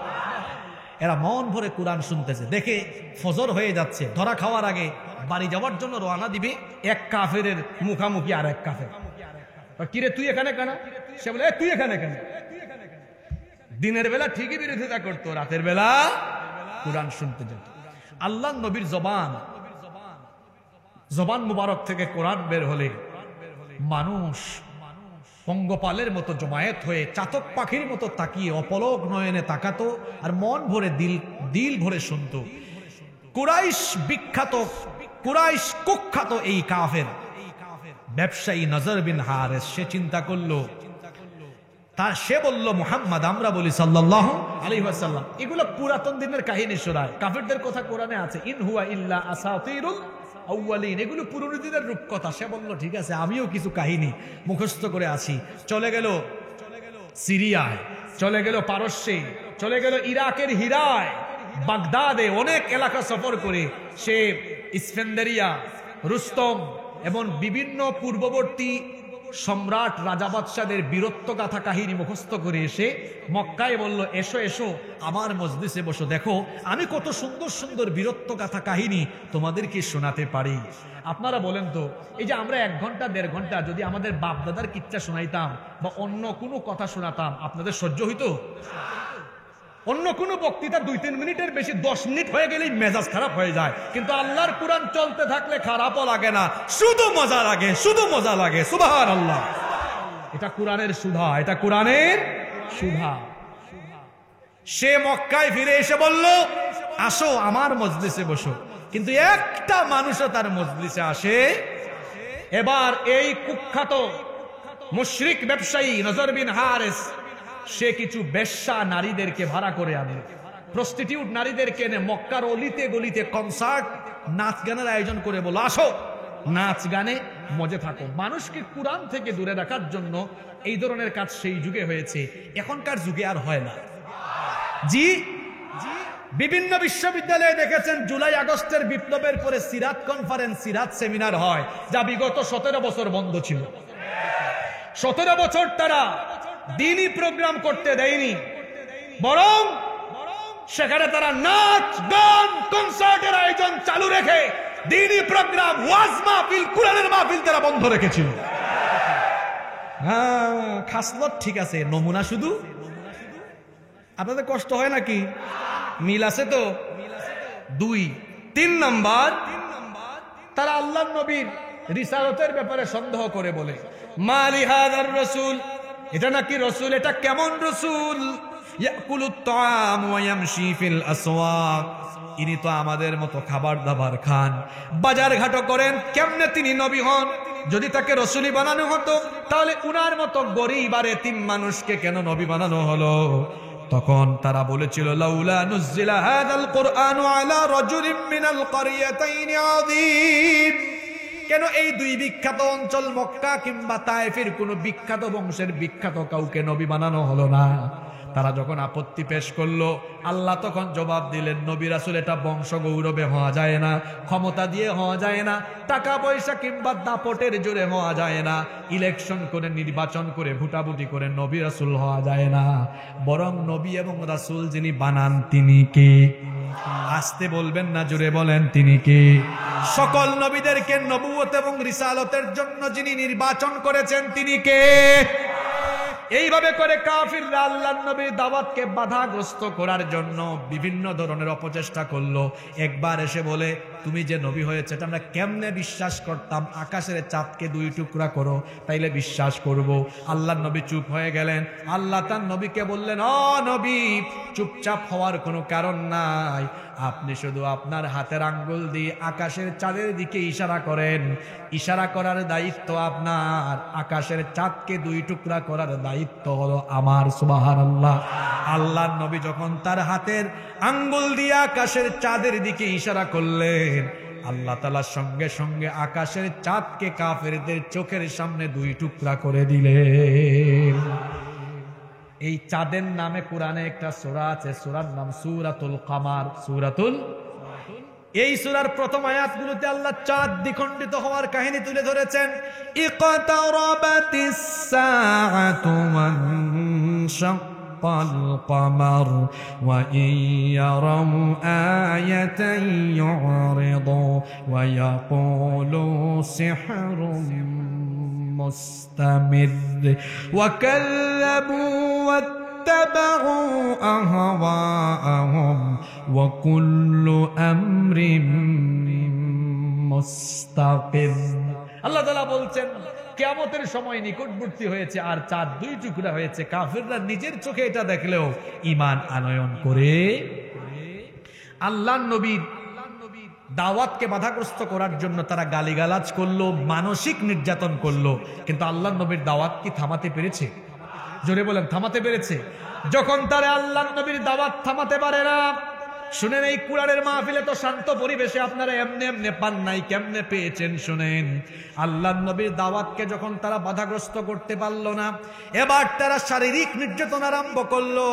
এরা মন ভরে কোরআন শুনতেছে, দেখে ফজর হয়ে যাচ্ছে, ধরা খাওয়ার আগে বাড়ি যাওয়ার জন্য রওনা দিবে, এক কাফেরের মুখামুখি আর এক কাফের। কিরে তুই এখানে কেন? সে বলে তুই এখানে কেন? দিনের বেলা ঠিকই বিরোধিতা করতো, রাতের বেলা কোরআন শুনতে যেত। আল্লাহ নবীর জবান মুবারক থেকে কোরআন বের হলে মানুষ পঙ্গপালের মতো জমায়েত হয়ে চাতক পাখির মতো তাকিয়ে অপলক নয়নে তাকাতো আর মন ভরে দিল ভরে শুনতো। কুরাইশ বিখ্যাত, কুরাইশ কুখ্যাত এই কাফের ব্যবসায়ী নজর বিন হারেস, সে চিন্তা করলো, সে বলল মুহাম্মদ, আমরা বলি সাল্লাল্লাহু আলাইহি ওয়াসাল্লাম, এগুলো পুরাতন দিনের কাহিনী শোনায়, কাফেরদের কথা কোরআনে আছে, ইন হুয়া ইল্লা আসাতিরুল আউয়ালিন, এগুলো পুরনো দিনের রূপকথা। সে বলল ঠিক আছে, আমিও কিছু কাহিনী মুখস্থ করে আছি। চলে গেল সিরিয়ায়, চলে গেল পারস্যে, চলে গেল ইরাকের হিরায়, বাগদাদে, অনেক এলাকা সফর করে সে ইস্ফেন্দারিয়া, রুস্তম এবং বিভিন্ন পূর্ববর্তী সম্রাট রাজা বাদশাদের বীরত্ব গাথা কাহিনী মুখস্থ করে এসে মক্কায় বলল, এসো এসো আমার মজলিসে বসো, দেখো আমি কত সুন্দর সুন্দর বীরত্ব গাথা কাহিনী তোমাদেরকে শোনাতে পারি। আপনারা বলেন তো, এই যে আমরা 1 ঘন্টা 1.5 ঘন্টা যদি আমাদের বাপ দাদার কিচ্ছা শোনাইতাম বা অন্য কোনো কথা শোনাতাম, আপনাদের সহ্য হইতো? অন্য কোনো বক্তৃতা 2-3 মিনিটের বেশি 10 মিনিট হয়ে গেলেই মেজাজ খারাপ হয়ে যায়, কিন্তু আল্লাহর কোরআন চলতে থাকলে খারাপও লাগে না, শুধু মজা লাগে, শুধু মজা লাগে। সুবহানাল্লাহ। এটা কোরআনের সুধা, এটা কোরআনের সুধা। সে মক্কায় ফিরে এসে বলল, আসো আমার মজলিসে বসো, কিন্তু একটা মানুষও তার মজলিসে আসে। এবার এই কুখ্যাত মুশরিক ব্যবসায়ী নজর বিন হারেস, সে কিছু বেশ্যা নারীদেরকে ভাড়া করে আনে, প্রস্টিটিউট নারীদেরকে এনে মক্কার অলিতে গলিতে কনসার্ট, নাচ গানের আয়োজন করে বলো, আসো নাচ গানে মজে থাকো। মানুষকে কোরআন থেকে দূরে রাখার জন্য এই ধরনের কাজ সেই যুগে হয়েছে, এখনকার যুগে আর হয় না। জি, বিভিন্ন বিশ্ববিদ্যালয়ে দেখেছেন জুলাই আগস্টের বিপ্লবের পরে সিরাত কনফারেন্স, সিরাত সেমিনার হয়, যা বিগত 17 বছর বন্ধ ছিল। 17 বছর তারা দিনী প্রোগ্রাম করতে দেয়নি, বরং সেখানে তারা নাচ গান কনসার্টের আয়োজন চালু রেখে দিনী প্রোগ্রাম, ওয়াজ মাহফিল, কোরআনের মাহফিল তারা বন্ধ রেখেছিল। হ্যাঁ, খাসলত ঠিক আছে, নমুনা শুধু। আপনাদের কষ্ট হয় নাকি? মিল আছে তো? 2-3 নাম্বার, তারা আল্লাহর নবীর রিসালাতের ব্যাপারে সন্দেহ করে বলে, মালি হাদার রাসূল, এটা নাকি রসুল, এটা কেমন রসুল, ইয়াকুলুত তাআম ওয়া ইয়ামশি ফিল আসওয়াক, ইনি তো আমাদের মতো খাবার দাবার খান, বাজার ঘাটও করেন, কেমনে তিনি নবী হন? যদি তাকে রসুলই বানানো হতো তাহলে উনার মতো গরীব আর এতিম মানুষকে কেন নবী বানানো হলো? তখন তারা বলেছিল, লাউলা নুজিলা হাযাল কুরআনু আলা রাজুলিন মিনাল ক্বরিয়াতাইনি আযীম, কেন এই 2 বিখ্যাত অঞ্চল মক্কা কিংবা তায়েফের কোন বিখ্যাত বংশের বিখ্যাত কাউকে নবী বানানো হলো না? তারা যখন আপত্তি পেশ করলো, আল্লাহ তখন জবাব দিলেন, নবী রাসূল এটা বংশ গৌরবে হওয়া যায় না, ক্ষমতা দিয়ে হওয়া যায় না, টাকা পয়সা কিংবা দাপটের জোরে হওয়া যায় না, ইলেকশন করে নির্বাচন করে ভোটাভুটি করে নবী রাসূল হওয়া যায় না, বরং নবী এবং রাসূল যিনি বানান তিনি কে? আসতে বলবেন না, জোরে বলেন তিনি কে? সকল নবীদেরকে নবুয়ত এবং রিসালতের জন্য যিনি নির্বাচন করেছেন তিনি কে? এইভাবে করে কাফিররা আল্লাহর নবীর দাওয়াতকে বাধাগ্রস্ত করার জন্য বিভিন্ন ধরনের অপচেষ্টা করলো। একবার এসে বলে, তুমি যে নবী হয়েছে এটা আমরা কেমনে বিশ্বাস করতাম, আকাশের চাঁদকে দুই টুকরা করো তাইলে বিশ্বাস করব। আল্লাহর নবী চুপ হয়ে গেলেন। আল্লাহ তার নবীকে বললেন, ও নবী, চুপচাপ হওয়ার কোনো কারণ নাই, আপনি শুধু আপনার হাতের আঙ্গুল দিয়ে আকাশের চাঁদের দিকে ইশারা করেন। ইশারা করার দায়িত্ব আপনার, আকাশের চাঁদকে দুই টুকরা করার দায়িত্ব হলো আমার। সুবহানাল্লাহ। আল্লাহর নবী যখন তার হাতের আঙ্গুল দিয়ে আকাশের চাঁদের দিকে ইশারা করলেন, আল্লাহ তাআলা সঙ্গে সঙ্গে আকাশের চাঁদকে কাফেরদের চোখের সামনে দুই টুকরা করে দিলেন। এই চাঁদের নামে কোরআনে একটা সূরা আছে, সূরার নাম সূরাতুল কামার। এই সূরার প্রথম আয়াতগুলোতে আল্লাহ চাঁদ দ্বিখণ্ডিত হওয়ার কাহিনী তুলে ধরেছেন। ইকতারাবাতিস সাআতু ওয়ানশাক্কাল কামার ওয়া ইয়ারাউ আয়াতান ইউরিদু ওয়া ইয়াকুলু সিহরুন মুস্তামির ওয়া কাল্লাবু واتبعوا أهواءهم وكل أمر مستقر। আল্লাহ তাআলা বলছেন, কিয়ামতের সময় নিকটবর্তী হয়েছে আর চাঁদ দুই টুকরা হয়েছে। কাফিররা নিজের চোখে এটা দেখলেও ঈমান আনয়ন করে আল্লাহর নবীর দাওয়াতকে বাধাগ্রস্ত করার জন্য তারা গালিগালাজ করলো, মানসিক নির্যাতন করলো, কিন্তু আল্লাহর নবীর দাওয়াত কি থামাতে পেরেছে? জোরে বলেন, থামাতে পেরেছে? যখন তারা আল্লাহর নবীর দাওয়াত থামাতে পারে না, শুনেন এই কুরআনের মাহফিলে তো শান্ত পরিবেশে আপনারা এমনি এমনি পান নাই, কেমনে পেয়েছেন শুনেন। আল্লাহর নবীর দাওয়াতকে যখন তারা বাধাগ্রস্ত করতে পারলো না, এবার তারা শারীরিক নির্যাতন আরম্ভ করলো।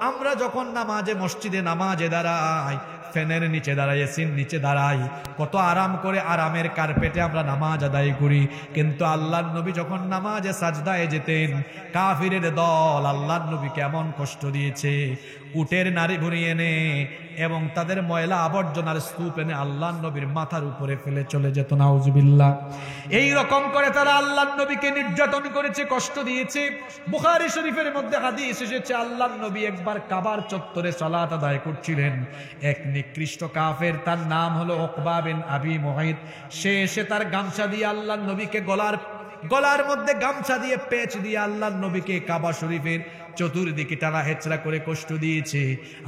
আমরা যখন নামাজে মসজিদে নামাজে দাঁড়াই, ফ্যানের নিচে দাঁড়াই, এসির নিচে দাঁড়াই, কত আরাম করে আরামের কার্পেটে আমরা নামাজ আদায় করি, কিন্তু আল্লাহর নবী যখন নামাজে সাজদায় যেতেন, কাফিরের দল আল্লাহর নবীকে এমন কষ্ট দিয়েছে, উটের নাড়ি ভুঁড়ি এনে এবং তাদের ময়লা আবর্জনার স্তূপ এনে আল্লাহর নবীর মাথার উপরে ফেলে চলে যেত। নাউজুবিল্লাহ। এই রকম করে তারা আল্লাহর নবীকে নির্যাতন করেছে, কষ্ট দিয়েছে। বুখারী শরীফের মধ্যে হাদিস এসেছে, আল্লাহর নবী একবার কাবার চত্বরে সালাত আদায় করছিলেন। এক নিকৃষ্ট কাফের, তার নাম হলো উকবা বিন আবি মুআইত, সে এসে তার গামছা দিয়ে আল্লাহর নবীকে গলার মধ্যে গামছা দিয়ে পেঁচ দিয়ে আল্লাহর নবীকে কাবা শরীফের চতুর্দিকে টানা হেচড়া করে কষ্ট দিয়েছে।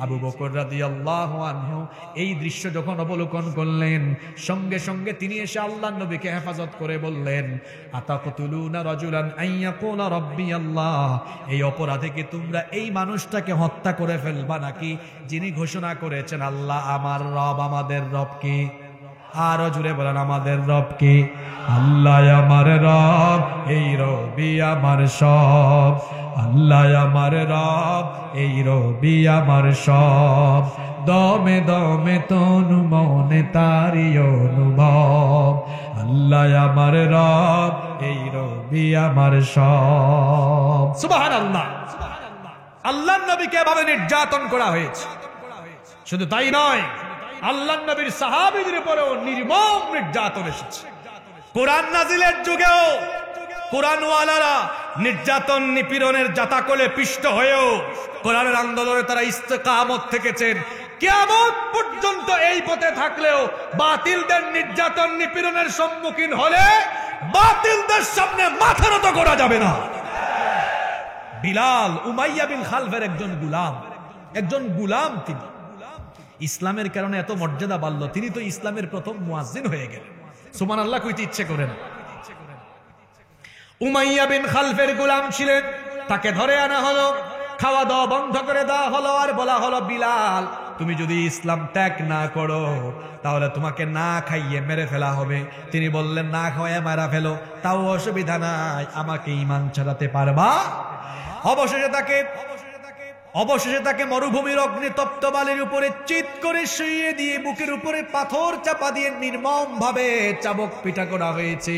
আবু বকর রাদিয়াল্লাহু আনহু এই দৃশ্য যখন অবলোকন করলেন, সঙ্গে সঙ্গে তিনি এসে আল্লাহর নবীকে হেফাজত করে বললেন, আতাকতুলুনা রাজুলান আইয়াকুলা রাব্বি আল্লাহ, এই অপরাধে কি তোমরা এই মানুষটাকে হত্যা করে ফেলবা নাকি যিনি ঘোষণা করেছেন আল্লাহ আমার রব, আমাদের রব কে? আরো জুড়ে বলেন, আমাদের রব কে? আল্লাহ আমার রব, এই রবি আমার সব। আল্লাহ আমার রব, এই রবি আমার সব। দমে দমে তনু মনে তারি অনুভব। আল্লাহ আমার রব, এই রবি আমার সব। সুবহানাল্লাহ। আল্লাহর নবীকে এভাবে নির্যাতন করা হয়েছে। শুধু তাই নয়, আল্লাহর নবীর সাহাবীদের উপরেও নির্মম নির্যাতন এসেছে। কোরআন নাজিলের যুগেও কোরআনওয়ালারা নির্যাতন নিপীড়নের জাতাকলে পিষ্ট হয়েও কোরআনের আন্দোলনে তারা ইস্তেকামত থেকেছেন। কিয়ামত পর্যন্ত এই পথে থাকলেও বাতিলদের নির্যাতন নিপীড়নের সম্মুখীন হলে বাতিলদের সামনে মাথা নত করা যাবে না। বিলাল উমাইয়া বিন খালফের একজন গুলাম তিনি। ইসলামের কারণে এত মর্যাদা বাড়লো, তিনি তো ইসলামের প্রথম মুয়াজ্জিন হয়ে গেলেন। সুবহানাল্লাহ কইতে ইচ্ছে করেন। উমাইয়া বিন খালফের গোলাম ছিলেন, তাকে ধরে আনা হলো, খাওয়া দাওয়া বন্ধ করে দেওয়া হলো, আর বলা হলো, বিলাল তুমি যদি ইসলাম ত্যাগ না করো তাহলে তোমাকে না খাইয়ে মেরে ফেলা হবে। তিনি বললেন, না খাওয়ায় মারা ফেলো, তাও অসুবিধা নাই, আমাকে ঈমান ছাড়াতে পারবা? অবশেষে তাকে অবশেষে তাকে মরুভূমির অগ্নিতপ্ত বালির উপরে চিৎ করে শুইয়ে দিয়ে বুকের উপরে পাথর চাপা দিয়ে নির্মম ভাবে চাবক পিটা করা হয়েছে।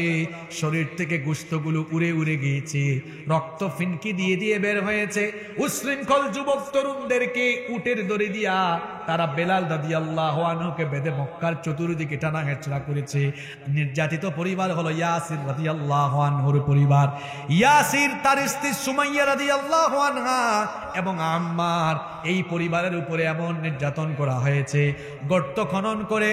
শরীর থেকে গোশতগুলো উড়ে উড়ে গিয়েছে, রক্ত ফিনকি দিয়ে দিয়ে বের হয়েছে। উশৃঙ্খল যুবক তরুণদেরকে উটের দড়ি দিয়া তারা বেলাল রাদিয়াল্লাহু আনহুকে বেঁধে মক্কার চতুর্দিকে টানা হেঁচড়া করেছে। নির্যাতিত পরিবার হলো ইয়াসির রাদিয়াল্লাহু আনহুর পরিবার। ইয়াসির, তার স্ত্রী সুমাইয়া রাদিয়াল্লাহু আনহা এবং আম্মার, এই পরিবারের উপরে এমন নির্যাতন করা হয়েছে। গর্ত খনন করে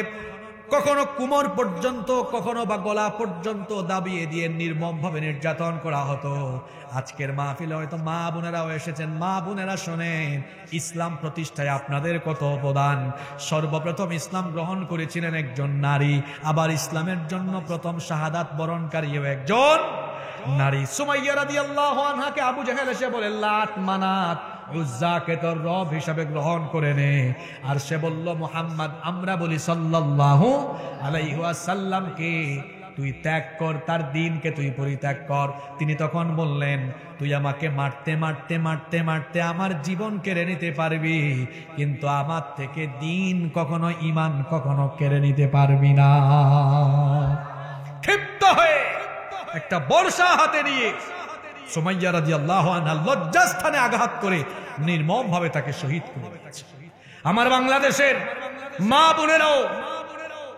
কখনো কোমর পর্যন্ত, কখনো বা গলা পর্যন্ত দাবিয়ে দিয়ে নির্মম ভাবে নির্যাতন করা হতো। আজকের মাহফিলে হয়তো মা বোনেরাও এসেছেন। মা বোনেরা শোনেন, ইসলাম প্রতিষ্ঠায় আপনাদের কত অবদান। সর্বপ্রথম ইসলাম গ্রহণ করেছিলেন একজন নারী, আবার ইসলামের জন্য প্রথম শাহাদাত বরণকারীও একজন নারী। সুমাইয়া রাদিয়াল্লাহু আনহাকে আবু জাহেল এসে বলে, লাত মানাত উজ্জাকে তোর রব হিসাবে গ্রহণ করে নে। আর সে বলল, মুহাম্মদ, আমরা বলি সাল্লাল্লাহু আলাইহি ওয়াসাল্লামকে তুই ত্যাগ কর, তার দ্বীনকে তুই পরিত্যাগ কর। তিনি তখন বললেন, তুই আমাকে মারতে মারতে মারতে মারতে আমার জীবন কেড়ে নিতে পারবি, কিন্তু আমার থেকে দ্বীন কখনো, ঈমান কখনো কেড়ে নিতে পারবি না। ক্ষিপ্ত হয়ে একটা বর্ষা হাতে নিয়ে সুমাইয়া রাদিয়াল্লাহু আনহা লজ্জাস্থানে আঘাত করে নির্মম ভাবে তাকে শহীদ করে দিয়েছে। আমার বাংলাদেশের মা বোনেরাও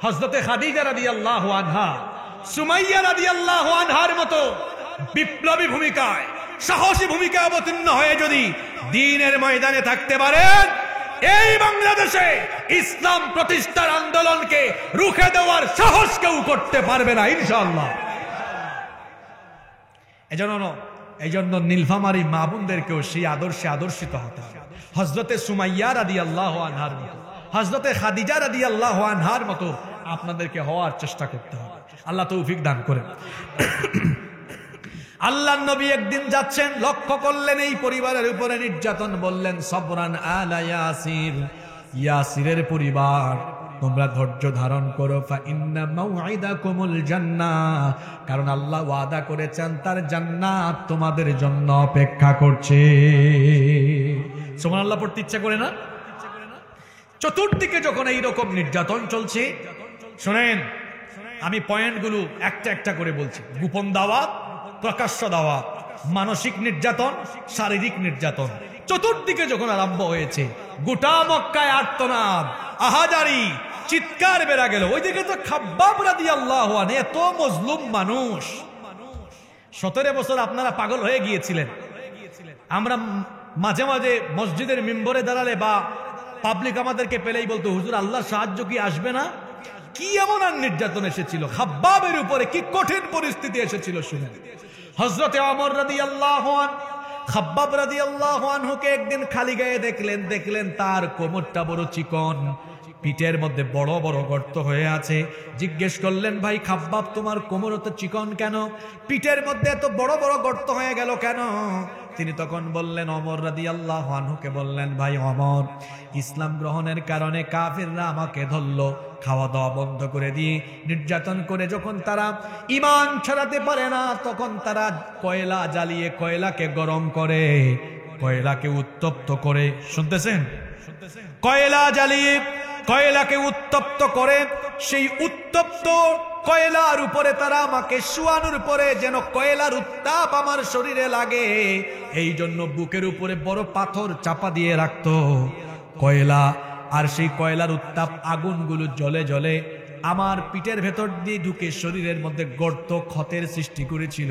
হযরতে খাদিজা রাদিয়াল্লাহু আনহা, সুমাইয়া রাদিয়াল্লাহু আনহার মতো বিপ্লবী ভূমিকায়, সাহসী ভূমিকায় অবতীর্ণ হয়ে যদি দ্বীনের ময়দানে থাকতে পারেন, এই বাংলাদেশে ইসলাম প্রতিষ্ঠার আন্দোলনকে রুখে দেওয়ার সাহস কেউ করতে পারবে না ইনশাআল্লাহ। এজন্য নীলফামারী মা বোনদেরকেও সেই আদর্শে আদর্শিত হতে হবে। হযরতে সুমাইয়া রাদিয়াল্লাহু আনহার মতো, হযরতে খাদিজা রাদিয়াল্লাহু আনহার মতো আপনাদেরকে হওয়ার চেষ্টা করতে হবে। আল্লাহ তৌফিক দান করেন। আল্লাহর নবী একদিন যাচ্ছেন, লক্ষ্য করলেন এই পরিবারের উপরে নির্যাতন, বললেন, সবরান আলা ইয়াসির, ইয়াসিরের পরিবার তোমরা ধৈর্য ধারণ করো, ফা ইন্না মাউইদাকুমুল জান্নাহ, কারণ আল্লাহ ওয়াদা করেছেন তার জান্নাত তোমাদের জন্য অপেক্ষা করছে। সুবহানাল্লাহ পড়তে ইচ্ছা করে না? চতুর্দিকে যখন এইরকম নির্যাতন চলছে, শুনেন আমি পয়েন্টগুলো একটা একটা করে বলছি। গোপন দাওয়াত, প্রকাশ্য দাওয়াত, মানসিক নির্যাতন, শারীরিক নির্যাতন চতুর্দিকে যখন আরম্ভ হয়েছে, গোটা মক্কায় আর্তনাদ, আহাজারি, চিৎকার বেড়া গেল। ওইদিকে তো খাব্বাব রাদিয়াল্লাহু আনহু, এত মজলুম মানুষ। 17 বছর আপনারা পাগল হয়ে গিয়েছিলেন। আমরা মাঝে মাঝে মসজিদের মিম্বরে দাঁড়ালে বা পাবলিক আমাদেরকে পেলেই বলতো, হুজুর আল্লাহর সাহায্য কি আসবে না? কি এমন আর নির্যাতন এসেছিল খাব্বাবের উপরে, কি কঠিন পরিস্থিতি এসেছিল শুনেন। হযরতে ওমর রাদিয়াল্লাহু আনহু খাব্বাব রাদিয়াল্লাহু আনহুকে একদিন খালি গায়ে দেখলেন তার কোমরটা বড় চিকন, পিঠের মধ্যে বড় বড় গর্ত হয়ে আছে। জিজ্ঞেস করলেন, ভাই খাব্বাব, তোমার কোমর তো চিকন কেন? পিঠের মধ্যে এত বড় বড় গর্ত হয়ে গেল কেন? তিনি তখন বললেন, ওমর রাদিয়াল্লাহু আনহুকে বললেন, ভাই ওমর, ইসলাম গ্রহণের কারণে কাফিররা আমাকে ধরলো, খাওয়া দাওয়া বন্ধ করে দিয়ে নির্যাতন করে যখন তারা ঈমান ছড়াতে পারে না, তখন তারা কয়লা জ্বালিয়ে কয়লাকে গরম করে, কয়লাকে উত্তপ্ত করে, শুনতেছেন? কয়লা জ্বালিয়ে কয়লাকে উত্তপ্ত করে, সেই উত্তপ্ত কয়লার উপরে তারা আমাকে শোয়ানোর পরে যেন কয়লার উত্তাপ আমার শরীরে লাগে, এই জন্য বুকের উপরে বড় পাথর চাপা দিয়ে রাখতো কয়লা। আর সেই কয়লার উত্তাপ, আগুনগুলো জ্বলে জ্বলে আমার পিঠের ভেতর দিয়ে ঢুকে শরীরের মধ্যে গর্ত, ক্ষতের সৃষ্টি করেছিল।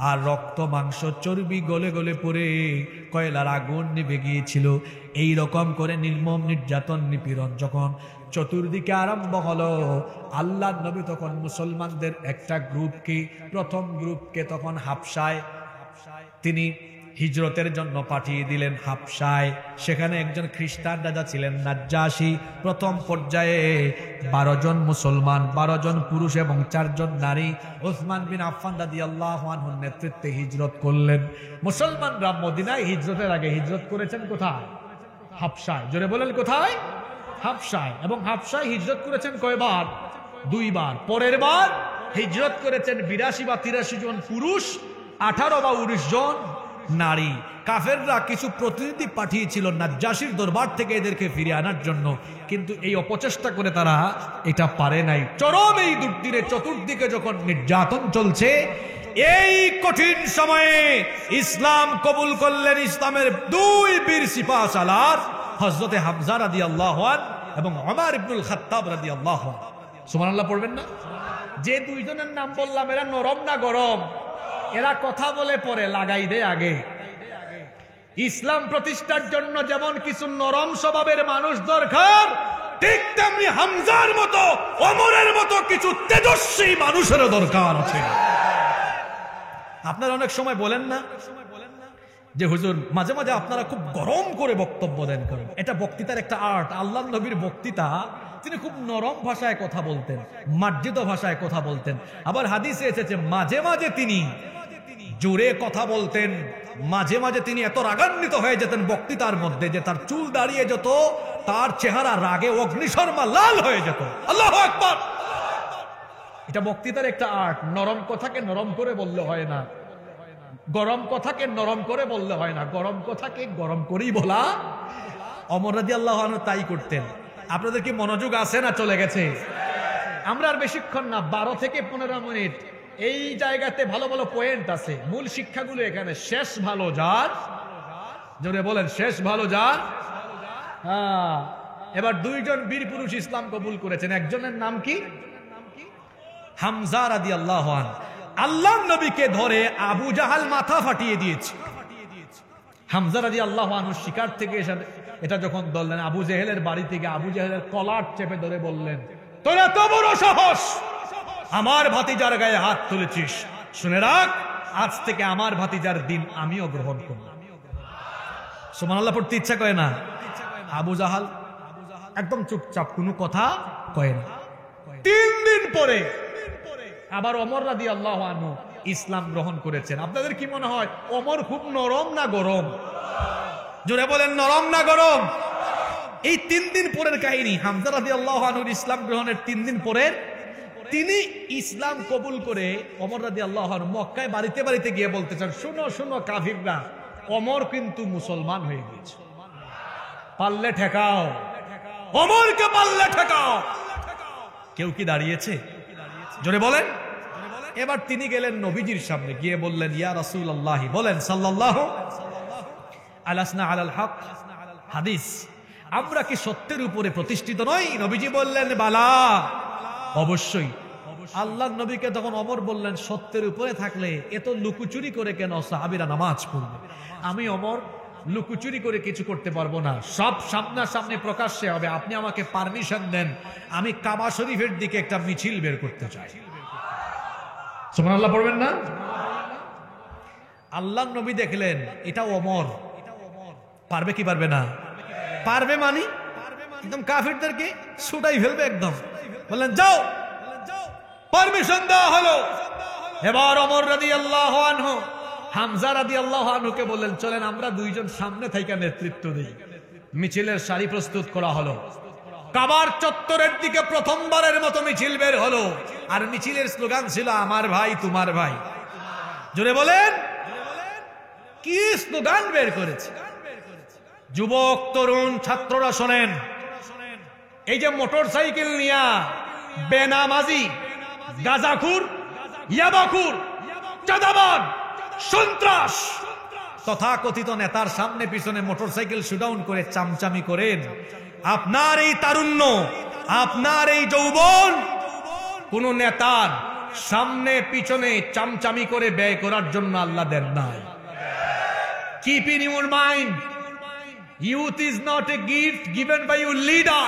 আর রক্ত, মাংস, চর্বি গলে গলে পড়ে কয়লার আগুন নিভে গিয়েছিল। এই রকম করে নির্মম নির্যাতন, নিপীড়ন যখন চতুর্দিকে আরম্ভ হলো, আল্লাহর নবী তখন মুসলমানদের একটা গ্রুপকে, প্রথম গ্রুপকে তখন হাবশায় তিনি হিজরতের জন্য পাঠিয়ে দিলেন। হাবশায় সেখানে একজন খ্রিস্টান রাজা ছিলেন নাজ্জাশী। প্রথম পর্যায়ে 12 জন মুসলমান, 12 জন পুরুষ এবং 4 জন নারী ওসমান বিন আফফান রাদিয়াল্লাহু আনহুর নেতৃত্বে হিজরত করলেন। মুসলমানরা মদিনায় হিজরতের আগে হিজরত করেছেন কোথায়? হাবশায়। জোরে বলেন কোথায়? হাবশায়। এবং হাবশায় হিজরত করেছেন কয়বার? 2 বার। পরের বার হিজরত করেছেন 82 বা 83 জন পুরুষ, 18 বা 19 জন নারী। কাফেররা কিছু প্রতিনিধি পাঠিয়েছিল নাজ্জাশীর দরবার থেকে এদেরকে ফিরিয়ে আনার জন্য, কিন্তু এই অপচেষ্টা করে তারা এটা পারে নাই। চরম এই দুর্দিনে চতুর্দিকে যখন নির্যাতন চলছে, এই কঠিন সময়ে ইসলাম কবুল করলেন ইসলামের দুই বীর সিপাহসালার, হযরতে হামজা রাদিয়াল্লাহু আনহু এবং ওমর ইবনুল খাত্তাব রাদিয়াল্লাহু আনহু। সুবহানাল্লাহ পড়বেন না? যে দুইজনের নাম বললাম, এরা নরম না গরম? এরা কথা বলে পরে লাগাই দেয় আগে। ইসলাম প্রতিষ্ঠার জন্য যেমন কিছু নরম স্বভাবের মানুষ দরকার, ঠিক তেমনি হামজার মতো, ওমরের মতো কিছু তেজস্বী মানুষেরও দরকার আছে। আপনারা অনেক সময় বলেন না যে হুজুর মাঝে মাঝে আপনারা খুব গরম করে বক্তব্য দেন করেন। এটা বক্তৃতার একটা আর্ট। আল্লাহর নবীর বক্তৃতা, তিনি খুব নরম ভাষায় কথা বলতেন, মার্জিত ভাষায় কথা বলতেন। আবার হাদিসে এসেছে মাঝে মাঝে তিনি জোরে কথা বলতেন, মাঝে মাঝে তিনি এত রাগান্বিত হয়ে যেতেন বক্তৃতার মধ্যে যে তার চুল দাঁড়িয়ে যেত, তার চেহারা রাগে অগ্নিশর্মা লাল হয়ে যেত। আল্লাহু আকবার! এটা বক্তৃতার একটা আর্ট। নরম কথাকে নরম করে বললে হয় না, গরম কথাকে নরম করে বললে হয় না, গরম কথাকে গরম করেই বলা। ওমর রাদিয়াল্লাহু আনহু তাই করতেন। আপনাদের কি মনোযোগ আছে না চলে গেছে? আমরা আর বেশিক্ষণ না, 12 থেকে 15 মিনিট এই জায়গাতে ভালো ভালো পয়েন্ট আছে। মূল শিক্ষাগুলো এখানে। শেষ ভালো যার, জোরে বলেন, শেষ ভালো যার। হ্যাঁ, এবার দুইজন বীর পুরুষ ইসলাম কবুল করেছেন। একজনের নাম কি? হামজা রাদিয়াল্লাহু আনহু। আল্লাহর নবীকে ধরে আবু জাহাল মাথা ফাটিয়ে দিয়েছে। হামজা রাদিয়াল্লাহু আনহু শিকার থেকে এসে এটা যখন ধরলেন, আবু জেহেলের বাড়ি থেকে আবু জেহেলের কলার চেপে ধরে বললেন, তোর এত বড় সাহস, আমার ভাতিজার গায়ে হাত তুলেছিস, শুনে রাখ, আজ থেকে আমার ভাতিজার দিন আমিও গ্রহণ করব। সুবহানাল্লাহ পড়তে ইচ্ছা করে না? আবু জাহাল একদম চুপচাপ, কোনো কথা কয় না। 3 দিন পরে আবার ওমর রাদিয়াল্লাহু আনহু ইসলাম গ্রহণ করেছেন। আপনাদের কি মনে হয় ওমর খুব নরম না গরম? জোরে বলেন, নরম না গরম? এই 3 দিন পরের কাহিনী। হামজা রাদিয়াল্লাহু আনহুর ইসলাম গ্রহণের 3 দিন পরের, তিনি ইসলাম কবুল করে ওমর রাদিয়াল্লাহু আনহু মক্কায় বাড়িতে বাড়িতে গিয়ে বলতে চান, শুনো শুনো কাফিররা, ওমর কিন্তু মুসলমান হয়ে গেছে, পারলে ঠেকাও, ওমরকে পারলে ঠেকাও। কেউ কি দাঁড়িয়েছে? জোরে বলেন। এবার তিনি গেলেন নবীজির সামনে, গিয়ে বললেন, ইয়া রাসূলুল্লাহ, বলেন সাল্লাল্লাহু আলাইহি আলাল হক। হাদিস, আমরা কি সত্যের উপরে প্রতিষ্ঠিত নই? নবীজি বললেন, বালা, অবশ্যই। আল্লাহর নবীকে তখন ওমর বললেন, সত্যের উপরে থাকলে এত লুকোচুরি করে কেন সাহাবীরা নামাজ পড়বে? আমি ওমর লুকোচুরি করে কিছু করতে পারবো না, সব সামনাসামনি প্রকাশ্যে হবে। আপনি আমাকে পারমিশন দেন, আমি কাবা শরীফের দিকে একটা মিছিল বের করতে চাই। সুবহানাল্লাহ পড়বেন না? আল্লাহর নবী দেখলেন এটা ওমর, পারবে কি পারবে না? পারবে মানে একদম কাফিরদেরকে ছুটাই ফেলবে একদম। বললেন, যাও, পারমিশন দেওয়া হলো। এবার ওমর রাদিয়াল্লাহু আনহু হামজা রাদিয়াল্লাহু আনহুকে বললেন, চলেন আমরা দুইজন সামনে থেকে নেতৃত্ব দিই। মিছিলের সারি প্রস্তুত করা হলো। কাবার চত্বরের দিকে প্রথমবারের মতো মিছিল বের হলো। আর মিছিলের স্লোগান ছিল, আমার ভাই তোমার ভাই। জোরে বলেন, কি স্লোগান বের করেছে! যুবক, তরুণ, ছাত্ররা শোনেন, এই যে মোটর সাইকেল নিয়া বেনামাজি, গাঁজাখুর, ইয়াবাখুর, চাঁদাবাজ, সন্ত্রাস তথাকথিত নেতার সামনে পিছনে মোটরসাইকেল শুডাউন করে চামচামি করেন, আপনার এই তারুণ্য, আপনার এই যৌবন কোন নেতার সামনে পিছনে চামচামি করে ব্যয় করার জন্য আল্লাহ দেন নাই। Keep in your mind, youth is not a gift given by your leader.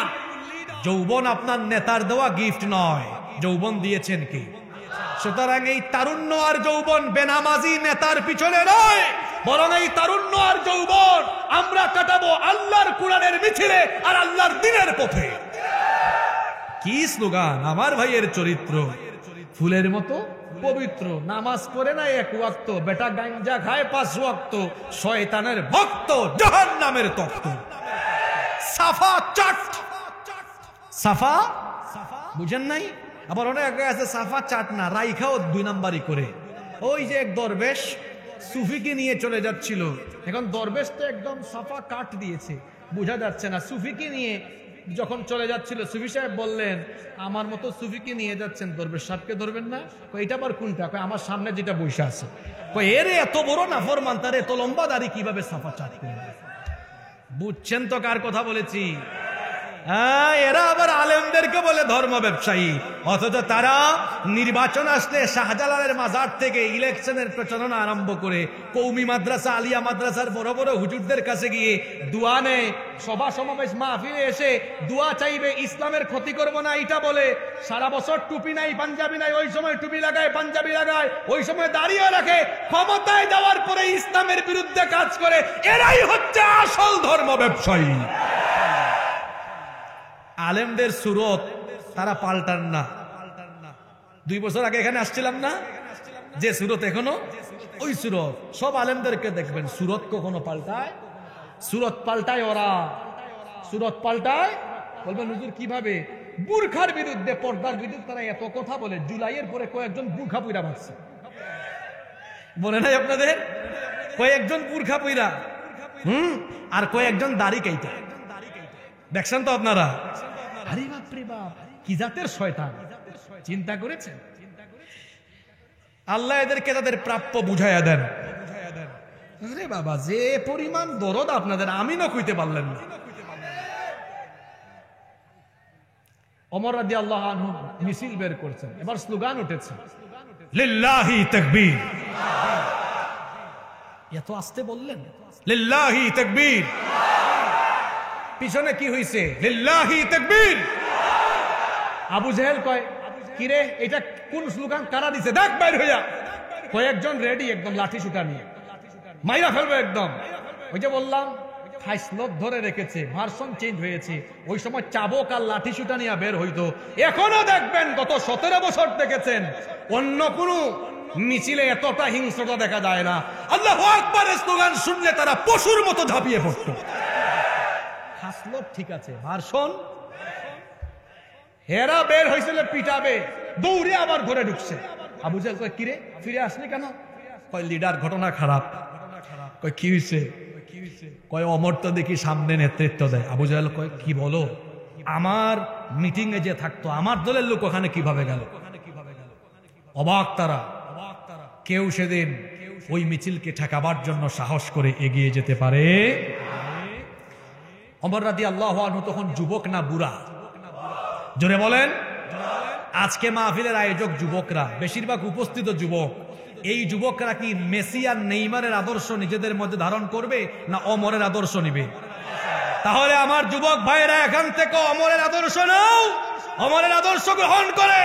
যৌবন আপনার নেতার দেওয়া গিফট নয়, যৌবন দিয়েছেন কি? সুতরাং এই তারুণ্য আর যৌবন বেনামাজি নেতার পিছনে নয়, বরং এই তারুণ্য আর যৌবন আমরা কাটাবো আল্লাহর কোরআনের মিছিলে আর আল্লাহর দ্বীনের পথে। কি স্লোগান! আমার ভাইয়ের চরিত্র ফুলের মতো পবিত্র, নামাজ পড়ে না 1 ওয়াক্ত, বেটা গাঞ্জা খায় 5 ওয়াক্ত, শয়তানের ভক্ত, জাহান্নামের তখ্ত। সাফা চাট, সাফা বুঝেন নাই? আবার অনেক আছে সাফা চাট না, রাইখাও 2 নাম্বারই করে। ওই যে এক দরবেশ সুফিকে নিয়ে চলে যাচ্ছিল। এখন দরবেশ তো একদম সাফা কাট দিয়েছে, বোঝা যাচ্ছে না। সুফিকে নিয়ে যখন চলে যাচ্ছিল, সুফি সাহেব বললেন, আমার মতো সুফিকে নিয়ে যাচ্ছেন, দরবেশ সাহেবকে ধরবেন না? এটা আবার কোনটা? আমার সামনে যেটা বসে আছে। এর এত বড় নাফরমান, তার এত লম্বা দাড়ি কিভাবে সাফা চাট করবে? বুঝছেন তো কার কথা বলেছি? হ্যাঁ, এরা আবার আলেমদেরকে বলে ধর্ম ব্যবসায়ী, অথচ তারা নির্বাচন আসলে শাহজালালের মাজার থেকে ইলেকশনের প্রচারণা আরম্ভ করে কৌমি মাদ্রাসা, আলিয়া মাদ্রাসার বড় বড় হুজুরদের কাছে গিয়ে দোয়া নেয়, সভা সমাবেশ মাহফিলে এসে দোয়া চাইবে, ইসলামের ক্ষতি করবো না এটা বলে। সারা বছর টুপি নাই, পাঞ্জাবি নাই, ওই সময় টুপি লাগায়, পাঞ্জাবি লাগায়, ওই সময় দাঁড়িয়ে রাখে। ক্ষমতায় যাওয়ার পরে ইসলামের বিরুদ্ধে কাজ করে। এরাই হচ্ছে আসল ধর্ম ব্যবসায়ী। আলেমদের সুরত তারা পাল্টান না। 2 বছর আগে এখানে আসছিলাম না, যে সুরত এখনো ওই সুরত। সব আলেমদেরকে দেখবেন সুরত কখনো পাল্টায়? সুরত পাল্টায় ওরা, সুরত পাল্টায়। বলবেন হুজুর কিভাবে? বুরখার বিরুদ্ধে, পর্দার বিরুদ্ধে তারা এত কথা বলে, জুলাইয়ের পরে কয়েকজন বুরখা পইরা ভাগছে, বলে নাই আপনাদের? কয়েকজন বুরখা পইরা, আর কয়েকজন দাড়ি কাইটা। দেখছেন তো আপনারা? আরে বাপ রে বাপ, কি জাতের শয়তান! চিন্তা করেছেন? আল্লাহ এদেরকে তাদের প্রাপ্য বুঝাইয়া দেন। আরে বাবা, যে পরিমাণ দরদ আপনাদের, আমি না কইতে পারলেন না। ওমর রাদিয়াল্লাহু আনহু মিছিল বের করছেন, এবার স্লোগান উঠেছে, লিল্লাহি তাকবীর। এত আস্তে বললেন, লিল্লাহি তাকবীর। পিছনে কি হইছে? লিল্লাহি তাকবীর। আবু জেহেল কয়, কিরে এটা কোন স্লোগান, কারা দিছে? দেখ বাইর হইয়া। কয়েকজন রেডি একদম লাঠি সুটা নিয়ে, মাইরা ফেলবে একদম। ওই যে বললাম, ফাইসলত ধরে রেখেছে, ভার্সন চেঞ্জ হয়েছে। ওই সময় চাবক আর লাঠি সুটা নিয়ে বের হইতো। এখনো দেখবেন, গত 17 বছর দেখেছেন, অন্য কোন মিছিলে এতটা হিংস্রতা দেখা যায় না। আল্লাহু আকবারের স্লোগান শুনলে তারা পশুর মতো ঝাঁপিয়ে পড়তো। হাসলত ঠিক আছে, ভার্সন। হেরা বের হয়েছিল পিটাবে, দৌড়ে আবার ঘরে ঢুকছে। আবু জাহেল কয়, কিরে ফিরে আসলি কেন? কয় লিডার, ঘটনা খারাপ। কয় কি হয়েছে? কয় ওমর তো দেখি সামনে নেতৃত্ব দেয়। আবু জাহেল কয়, কি বলো? আমার মিটিং এ যে থাকতো, আমার দলের লোক ওখানে কিভাবে গেল? অবাক তারা। কেউ সেদিন ওই মিছিলকে ঠেকাবার জন্য সাহস করে এগিয়ে যেতে পারে? ওমর রাদিয়াল্লাহু আনহু তখন যুবক না বুড়া? জোরে বলেন। আজকে মাহফিলের আয়োজক যুবকরা, বেশিরভাগ উপস্থিত যুবক। এই যুবকরা কি মেসি আর নেইমারের আদর্শ নিজেদের মধ্যে ধারণ করবে, না ওমরের আদর্শ নিবে? তাহলে আমার যুবক ভাইয়েরা এখান থেকে ওমরের আদর্শ নাও, ওমরের আদর্শ গ্রহণ করে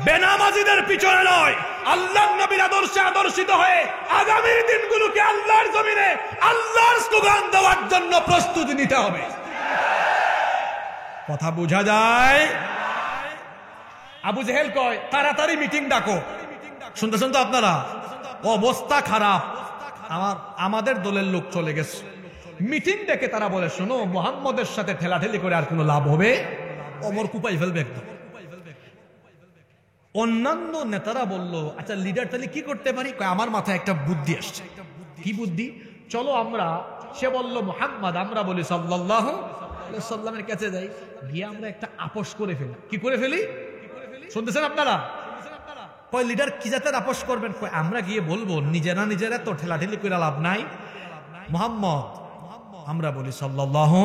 বেনামাজিদের পিছনে নয়, আল্লাহর নবীর আদর্শে আদর্শিত হয়ে আগামীর দিনগুলোকে আল্লাহর জমিনে আল্লাহর স্লোগান দেওয়ার জন্য প্রস্তুতি নিতে হবে। কথা বোঝা যায়? আবু জেহেল কয়, তাড়াতাড়ি মিটিং ডাকো। শুনতেছেন তো আপনারা? অবস্থা খারাপ, আমাদের দলের লোক চলে গেছে। মিটিং ডেকে তারা বলে, শোনো, মুহাম্মদের সাথে ঠেলাঠেলি করে আর কোনো লাভ হবে? ওমর কুপাই ফেলবে একদম। অন্যান্য নেতারা বলল, আচ্ছা লিডার তাহলে কি করতে পারি? আমার মাথায় একটা বুদ্ধি আসছে। কি বুদ্ধি? চলো আমরা, সে বলল মুহাম্মদ, আমরা বলি সাল্লাল্লাহু আলাইহি সাল্লামের কাছে যাই, গিয়ে আমরা একটা আপোষ করে ফেলি। কি করে ফেলি? শুনতেছেন আপনারা? কয় লিডার কি জাতের আপোষ করবেন? কয় আমরা গিয়ে বলবো, নিজেরা তো ঠেলাঠেলি করে লাভ নাই। মুহাম্মদ, আমরা বলি সাল্লাল্লাহু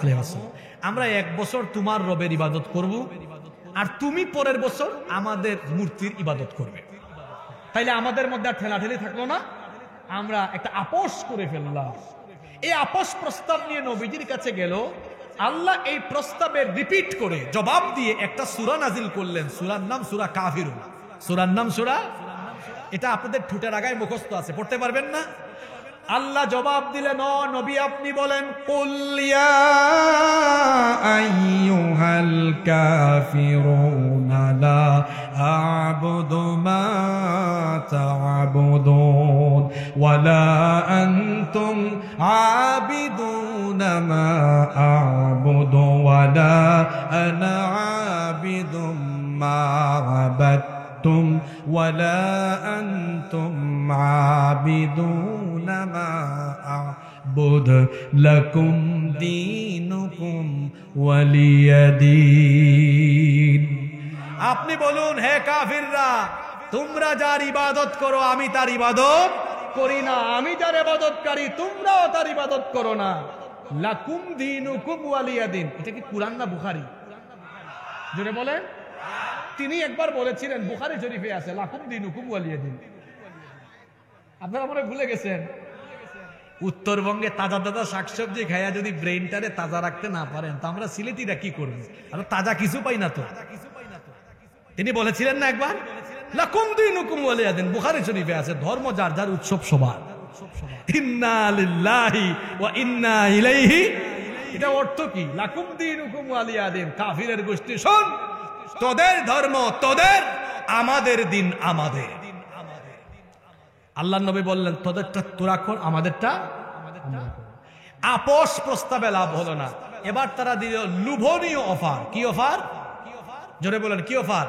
আলাইহি ওয়াসাল্লাম, আমরা 1 বছর তোমার রবের ইবাদত করব, আর তুমি পরের বছর আমাদের মূর্তির ইবাদত করবে। তাইলে আমাদের মধ্যে আর ঠেলাঠেলি থাকলো না, আমরা একটা আপোষ করে ফেললাম। এই আপোষ প্রস্তাব নিয়ে নবীজির কাছে গেল। আল্লাহ এই প্রস্তাবের রিপিট করে জবাব দিয়ে একটা সূরা নাজিল করলেন। সূরার নাম সূরা কাফিরুন। সূরার নাম সূরা, এটা আপনাদের ঠোঁটের আগায় মুখস্থ আছে, পড়তে পারবেন না? আল্লাহ জবাব দিলেন, ও নবী আপনি বলেন, কুল ইয়া আইয়ুহাল কাফিরুনা লা আ'বুদু মা তা'বুদুন ওয়া লা আনতুম আবিদুনা মা আ'বুদু ওয়া লা আনা আবিদুম মা আবাদতুম আ'বাদতুম ওয়ালা আনতুম আবিদুনা মা আ'বুদ লাকুম দীনুকুম ওয়ালিয়াদিন। আপনি বলুন, হে কাফিররা, তোমরা যার ইবাদত করো আমি তার ইবাদত করি না, আমি যার ইবাদতকারী তোমরাও তার ইবাদত করো না। লাকুম দীনুকুম ওয়ালিয়াদিন। এটা কি কুরআন না বুখারী? জোরে বলেন। তিনি একবার বলেছিলেন, বুখারী শরীফে আছে, লাকুম দীনুকুম ওয়ালিয়াদিন। আপনারা মনে ভুলে গেছেন। উত্তরবঙ্গে তাজা তাজা শাকসবজি খাইয়া যদি ব্রেইনটারে তাজা রাখতে না পারেন, তো আমরা সিলেটিরা কি করব? আর তাজা কিছু পাই না তো। তিনি বলেছিলেন না একবার, লাকুম দীনুকুম ওয়ালিয়াদিন। বুখারী শরীফে আছে, ধর্ম যার যার, উৎসব সবার। ইন্না লিল্লাহি ওয়া ইন্না ইলাইহি। এটা অর্থ কি? লাকুম দীনুকুম ওয়ালিয়াদিন। কাফিরের গোষ্ঠী, শোন, তোদের ধর্ম তোদের, আমাদের দিন আমাদের। আল্লাহর নবী বললেন, তোদেরটা তোরা কর, আমাদেরটা আমরা কর। আপোষ প্রস্তাবে লাভ হলো না। এবার তারা দিল লোভনীয় অফার। কি অফার? জোরে বলেন, কি অফার?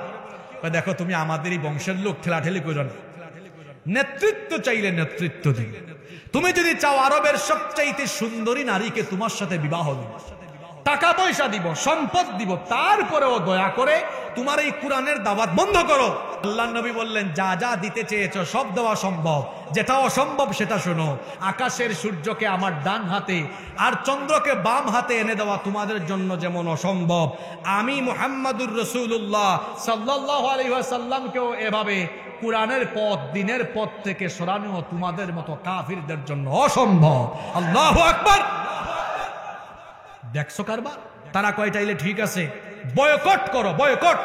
দেখো, তুমি আমাদেরই বংশের লোক, ঠেলাঠেলি করো না। নেতৃত্ব চাইলে নেতৃত্ব দিন। তুমি যদি চাও আরবের সবচাইতে সুন্দরী নারীকে তোমার সাথে বিবাহ দিব, টাকা পয়সা দিব, সম্পদ দিব, তারপরেও দয়া করে তোমার এই কুরআনের দাওয়াত বন্ধ করো। আল্লাহর নবী বললেন, যা যা দিতে চেয়েছো সব দেওয়া সম্ভব, যেটা অসম্ভব সেটা শোনো। আকাশের সূর্যকে আমার ডান হাতে আর চন্দ্রকে বাম হাতে এনে দেওয়া তোমাদের জন্য যেমন অসম্ভব, আমি মুহাম্মাদুর রাসূলুল্লাহ সাল্লাল্লাহু আলাইহি ওয়াসাল্লামকেও এভাবে কুরআনের পথ, দিনের পথ থেকে সরানো তোমাদের মতো কাফিরদের জন্য অসম্ভব। আল্লাহু আকবার। দেখছো কারবার? তারা কয়টাইলে ঠিক আছে, বয়কট করো, বয়কট।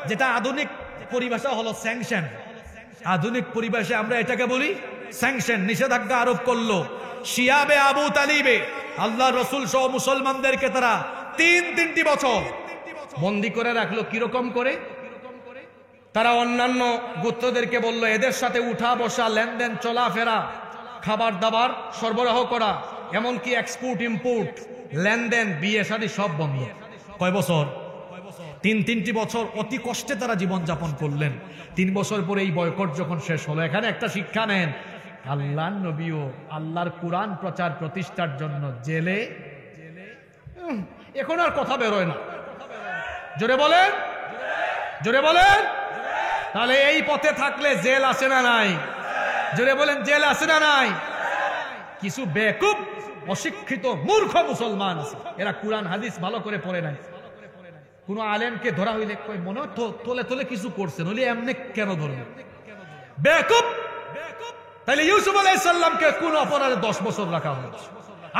যেটা আধুনিক পরিভাষা হলো স্যাংশন। আধুনিক পরিভাষায় আমরা এটাকে বলি স্যাংশন। নিষেধাজ্ঞা আরোপ করলো শিয়াবে আবু তালিবে, আল্লাহ রসুল সহ মুসলমানদেরকে তারা তিনটি বছর বন্দী করে রাখলো। কিরকম করে? তারা অন্যান্য গোত্রদেরকে বলল, এদের সাথে উঠা বসা, লেনদেন, চলাফেরা, খাবার দাবার সরবরাহ করা, এমনকি এক্সপোর্ট ইম্পোর্ট, লেনদেন, বিয়ে শাদী সব বন্ধ। কয় বছর? তিনটি বছর অতি কষ্টে তারা জীবন যাপন করলেন। 3 বছর পরে এই বয়কট যখন শেষ হলো, এখানে একটা শিক্ষা নেন, আল্লাহর নবীও আল্লাহর কুরআন প্রচার প্রতিষ্ঠার জন্য জেলে। এখন আর কথা বেরোয় না। জোরে বলেন, জোরে বলেন। তাহলে এই পথে থাকলে জেল আসে না নাই? জোরে বলেন, জেল আসে না নাই? কিছু বেকুব, অশিক্ষিত, মূর্খ মুসলমান আছে, এরা কুরআন হাদিস ভালো করে পড়ে নাই। কোন আলেমকে ধরা হইলে কয়, মনে হয় তোলে তোলে কিছু করছেন, হইলে এমনি কেন ধরবে? বেকুব। তাহলে ইউসুফ আলাইহিস সালামকে কোন অপরাধে 10 বছর রাখা হয়েছে?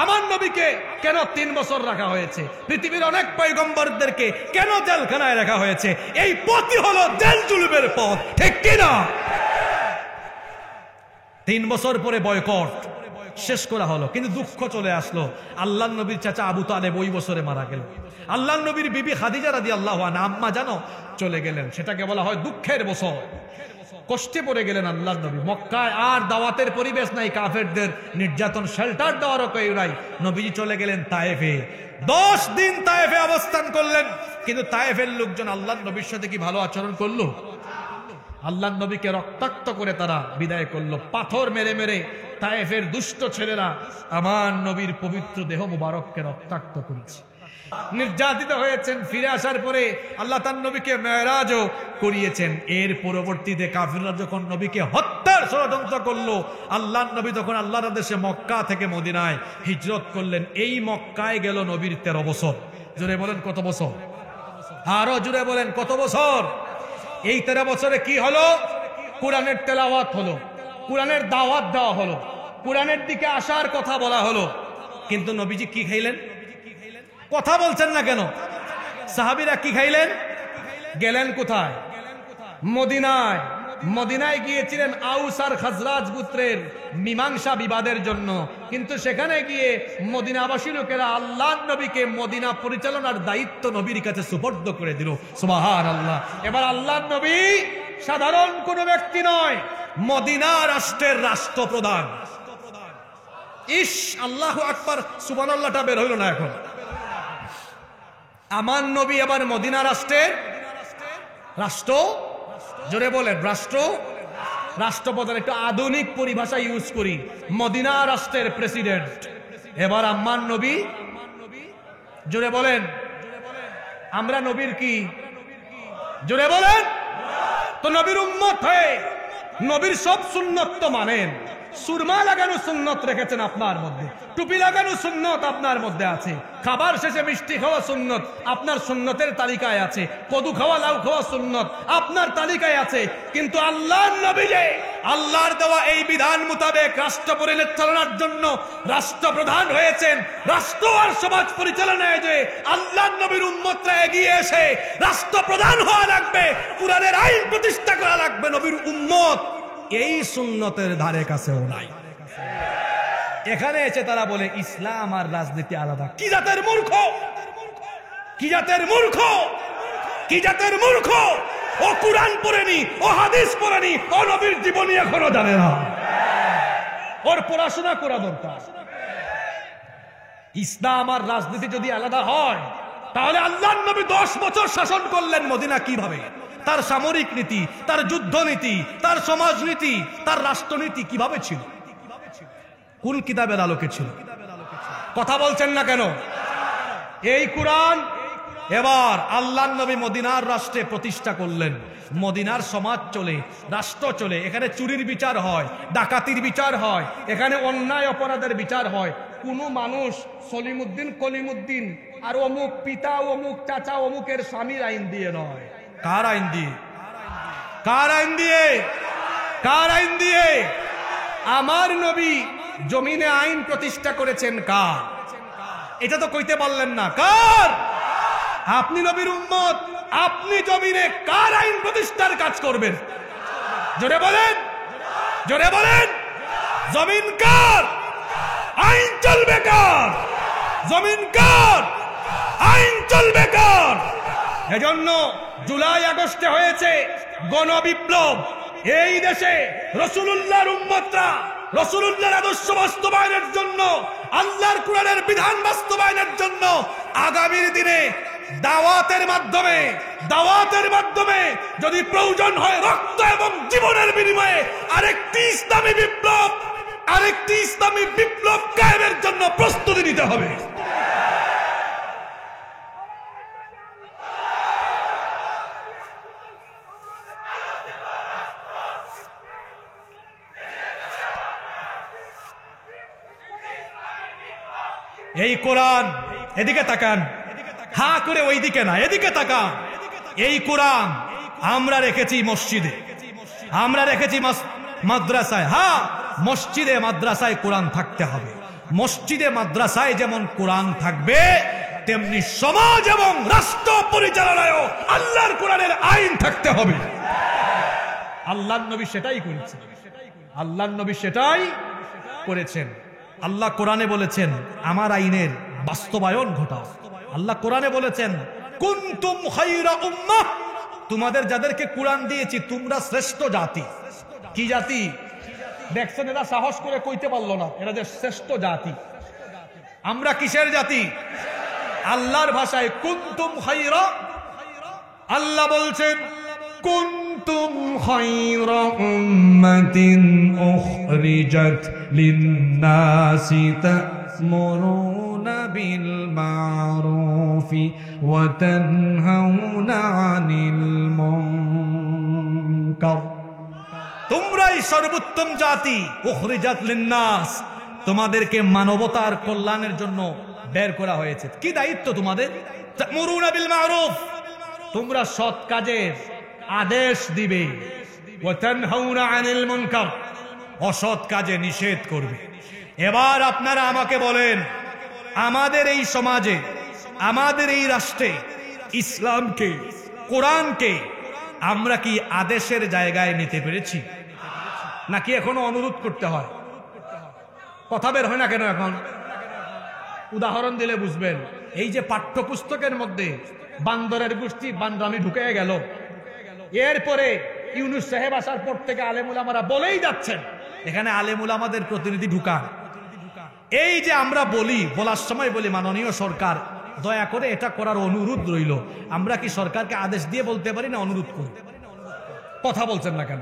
আমার নবীকে কেন 3 বছর রাখা হয়েছে? পৃথিবীর অনেক পয়গম্বরদেরকে কেন জেলখানায় রাখা হয়েছে? এই পথই হলো জেল জুলুমের পথ, ঠিক কিনা? 3 বছর পরে বয়কট শেষ করা হলো, কিন্তু দুঃখ চলে আসলো। আল্লাহর নবীর চাচা আবু তালেব ওই বছরে মারা গেল। আল্লাহর নবীর বিবি খাদিজা রাদিয়াল্লাহু আনহা, আম্মা জানো, চলে গেলেন। সেটাকে বলা হয় দুঃখের বছর। কষ্টে পড়ে গেলেন আল্লাহর নবী। মক্কায় আর দাওয়াতের পরিবেশ নাই, কাফেরদের নির্যাতন, শেল্টার দেওয়ারও কেউ নাই। নবীজি চলে গেলেন তায়েফে। 10 দিন তায়েফে অবস্থান করলেন। কিন্তু তায়েফের লোকজন আল্লাহর নবীর সাথে কি ভালো আচরণ করলো? আল্লাহর নবীকে রক্তাক্ত করে তারা বিদায় করলো। পাথর মেরে মেরে তায়েফের দুষ্ট ছেলেরা আমার নবীর পবিত্র দেহ মুবারককে রক্তাক্ত করেছে। নির্যাতিত হয়েছেন। ফিরে আসার পরে আল্লাহ তার নবীকে মেরাজও করিয়েছেন। এর পরবর্তীতে কাফিররা যখন নবীকে হত্যার ষড়যন্ত্র করলো, আল্লাহর নবী তখন আল্লাহর আদেশে মক্কা থেকে মদিনায় হিজরত করলেন। এই মক্কায় গেল নবীর 13 বছর। জোরে বলেন কত বছর? আরো জোরে বলেন কত বছর? এই 13 বছরে কি হলো? কুরআনের তেলাওয়াত হলো, কুরআনের দাওয়াত দেওয়া হলো, কুরআনের দিকে আসার কথা বলা হলো। কিন্তু নবীজি কি খাইলেন? কথা বলছেন না কেন? সাহাবীরা কি খাইলেন? গেলেন কোথায়? মদিনায়। মদিনায় গিয়েছিলেন আউস আর খাজরাজ গোত্রের মীমাংসা বিবাদের জন্য। কিন্তু সেখানে গিয়ে মদিনাবাসী লোকেরা আল্লাহর নবীকে মদিনা পরিচালনার দায়িত্ব নবীর কাছে সুপর্দ করে দিল। সুবহানাল্লাহ। এবার আল্লাহর নবী সাধারণ কোন ব্যক্তি নয়, মদিনা রাষ্ট্রের রাষ্ট্রপ্রধান। ইস, আল্লাহু আকবার, সুবহানাল্লাহটা বের হইল না এখন। আমার নবী এবার মদিনা রাষ্ট্রের জোরে বলেন রাষ্ট্র। রাষ্ট্রপ্রধান একটু আধুনিক পরিভাষা ইউজ করি, মদিনা রাষ্ট্রের প্রেসিডেন্ট। এবার আম্মার নবী, জোরে বলেন আমরা নবীর কি? জোরে বলেন। তো নবীর উম্মত হয়ে নবীর সব সুন্নত তো মানেন। সুরমা লাগানো সুন্নত রেখেছেন আপনার মধ্যে, টুপি লাগানো সুন্নত আপনার মধ্যে আছে, খাবার শেষে মিষ্টি খাওয়া সুন্নত আপনার সুন্নতের তালিকায় আছে, কদু খাওয়া লাউ খাওয়া সুন্নত আপনার তালিকায় আছে। কিন্তু আল্লাহর নবী যে আল্লাহর দেওয়া এই বিধান মোতাবেক রাষ্ট্র পরিচালনার জন্য রাষ্ট্রপ্রধান হয়েছেন, রাষ্ট্র আর সমাজ পরিচালনায় যে আল্লাহর নবীর উম্মতরা এগিয়ে এসে রাষ্ট্রপ্রধান হওয়া লাগবে, কুরআনের আইন প্রতিষ্ঠা করা লাগবে, নবীর উম্মত এই সুন্নতের ধারে কাছেও নাই। এখানে এসে তারা বলে ইসলাম আর রাজনীতি আলাদা। কি জাতের মূর্খ, কি জাতের মূর্খ, কি জাতের মূর্খ! ও কুরআন পড়েনি, ও হাদিস পড়েনি, ও নবীর জীবনী এখনো জানে না। ওর পড়াশোনা করা দরকার। ইসলাম আর রাজনীতি যদি আলাদা হয় তাহলে আল্লাহর নবী 10 বছর শাসন করলেন মদিনা কিভাবে? তার সামরিক নীতি, তার যুদ্ধনীতি, তার সমাজনীতি, তার রাষ্ট্রনীতি কিভাবে ছিল? কোন কিতাবের আলোকে ছিল? কথা বলছেন না কেন? এই কুরআন এবার আল্লাহর নবী মদিনার রাষ্ট্রে প্রতিষ্ঠা করলেন। মদিনার সমাজ চলে, রাষ্ট্র চলে। এখানে চুরির বিচার হয়, ডাকাতির বিচার হয়, এখানে অন্যায় অপরাধের বিচার হয়। কোনো মানুষ সলিমুদ্দিন কলিমুদ্দিন আর অমুক পিতা অমুক চাচা অমুকের স্বামীর আইন দিয়ে নয়। কার আইন দিয়ে? কার আইন দিয়ে? কার আইন দিয়ে? আমার নবী জমিনে আইন প্রতিষ্ঠা করেছেন কার? এটা তো কইতে পারলেন না। কার? আপনি নবীর উম্মত, আপনি জমিনে কার আইন প্রতিষ্ঠার কাজ করবেন? জোরে বলেন, জোরে বলেন। জমিন কার? আইন চলবে কার? জমিন কার? আইন চলবে কার? এজন্য জুলাই আগস্টে হয়েছে গণবিপ্লব। এই দেশে রাসূলুল্লাহর উম্মতরা রাসূলুল্লাহর আদর্শ বাস্তবায়নের জন্য, আল্লাহর কুরআনের বিধান বাস্তবায়নের জন্য আগামীর দিনে দাওয়াতের মাধ্যমে যদি প্রয়োজন হয় রক্ত এবং জীবনের বিনিময়ে আরেকটি ইসলামী বিপ্লব কায়েমের জন্য প্রস্তুতি নিতে হবে। এই কোরআন, এদিকে তাকান, হা করে ওই দিকে না, এদিকে তাকান। এই কোরআন আমরা রেখেছি মসজিদে, আমরা রেখেছি মাদ্রাসায়। হ্যাঁ, মসজিদে মাদ্রাসায় কোরআন থাকতে হবে। মসজিদে মাদ্রাসায় যেমন কোরআন থাকবে, তেমনি সমাজ এবং রাষ্ট্র পরিচালনায়ও আল্লাহর কোরআনের আইন থাকতে হবে। আল্লাহর নবী সেটাই করেছেন। আল্লাহর নবী সেটাই করেছেন। আল্লাহ কোরআনে বলেছেন আমার আইনের বাস্তবায়ন ঘটাও। আল্লাহ কোরআনে বলেছেন কুনতুম খায়রা উম্মাহ, তোমাদের যাদেরকে কোরআন দিয়েছি তোমরা শ্রেষ্ঠ জাতি। কি জাতি? দেখছেন এরা সাহস করে কইতে পারলো না এরা যে শ্রেষ্ঠ জাতি। আমরা কিসের জাতি? আল্লাহর ভাষায় কুনতুম খায়রা। আল্লাহ বলছেন কুনতুম খায়রা উম্মাতিন উখরিজাত লিন-নাসি তা'মুরুনা বিল মা'রুফি ওয়া তানহাউনা আনিল মুনকার। তোমরাই সর্বোত্তম জাতি। উখরিজাত লিন-নাস, তোমাদেরকে মানবতার কল্যাণের জন্য বের করা হয়েছে। কি দায়িত্ব তোমাদের? তা'মুরুনা বিল মা'রুফ, তোমরা সৎ কাজের আদেশ দিবে। ওয়া তানহাউনা আনিল মুনকার, অসৎ কাজে নিষেধ করবে। এবার আপনারা আমাকে বলেন, আমাদের এই সমাজে, আমাদের এই রাষ্ট্রে ইসলামকে, কোরআনকে আমরা কি আদেশের জায়গায় নিতে পেরেছি, নাকি এখনো অনুরোধ করতে হয়? কথা বের হয় না কেন এখন? উদাহরণ দিলে বুঝবেন। এই যে পাঠ্যপুস্তকের মধ্যে বান্দরের গোষ্ঠী বান্দামি ঢুকে গেল, এরপরে ইউনূস সাহেব আসার পর থেকে আলেমুলামারা বলেই যাচ্ছেন এখানে আলেমুলামাদের প্রতিনিধি ঢুকান। এই যে আমরা বলার সময় বলি মাননীয় সরকার দয়া করে এটা করার অনুরোধ রইল। আমরা কি সরকারকে আদেশ দিয়ে বলতে পারি না অনুরোধ করি? কথা বলছেন না কেন?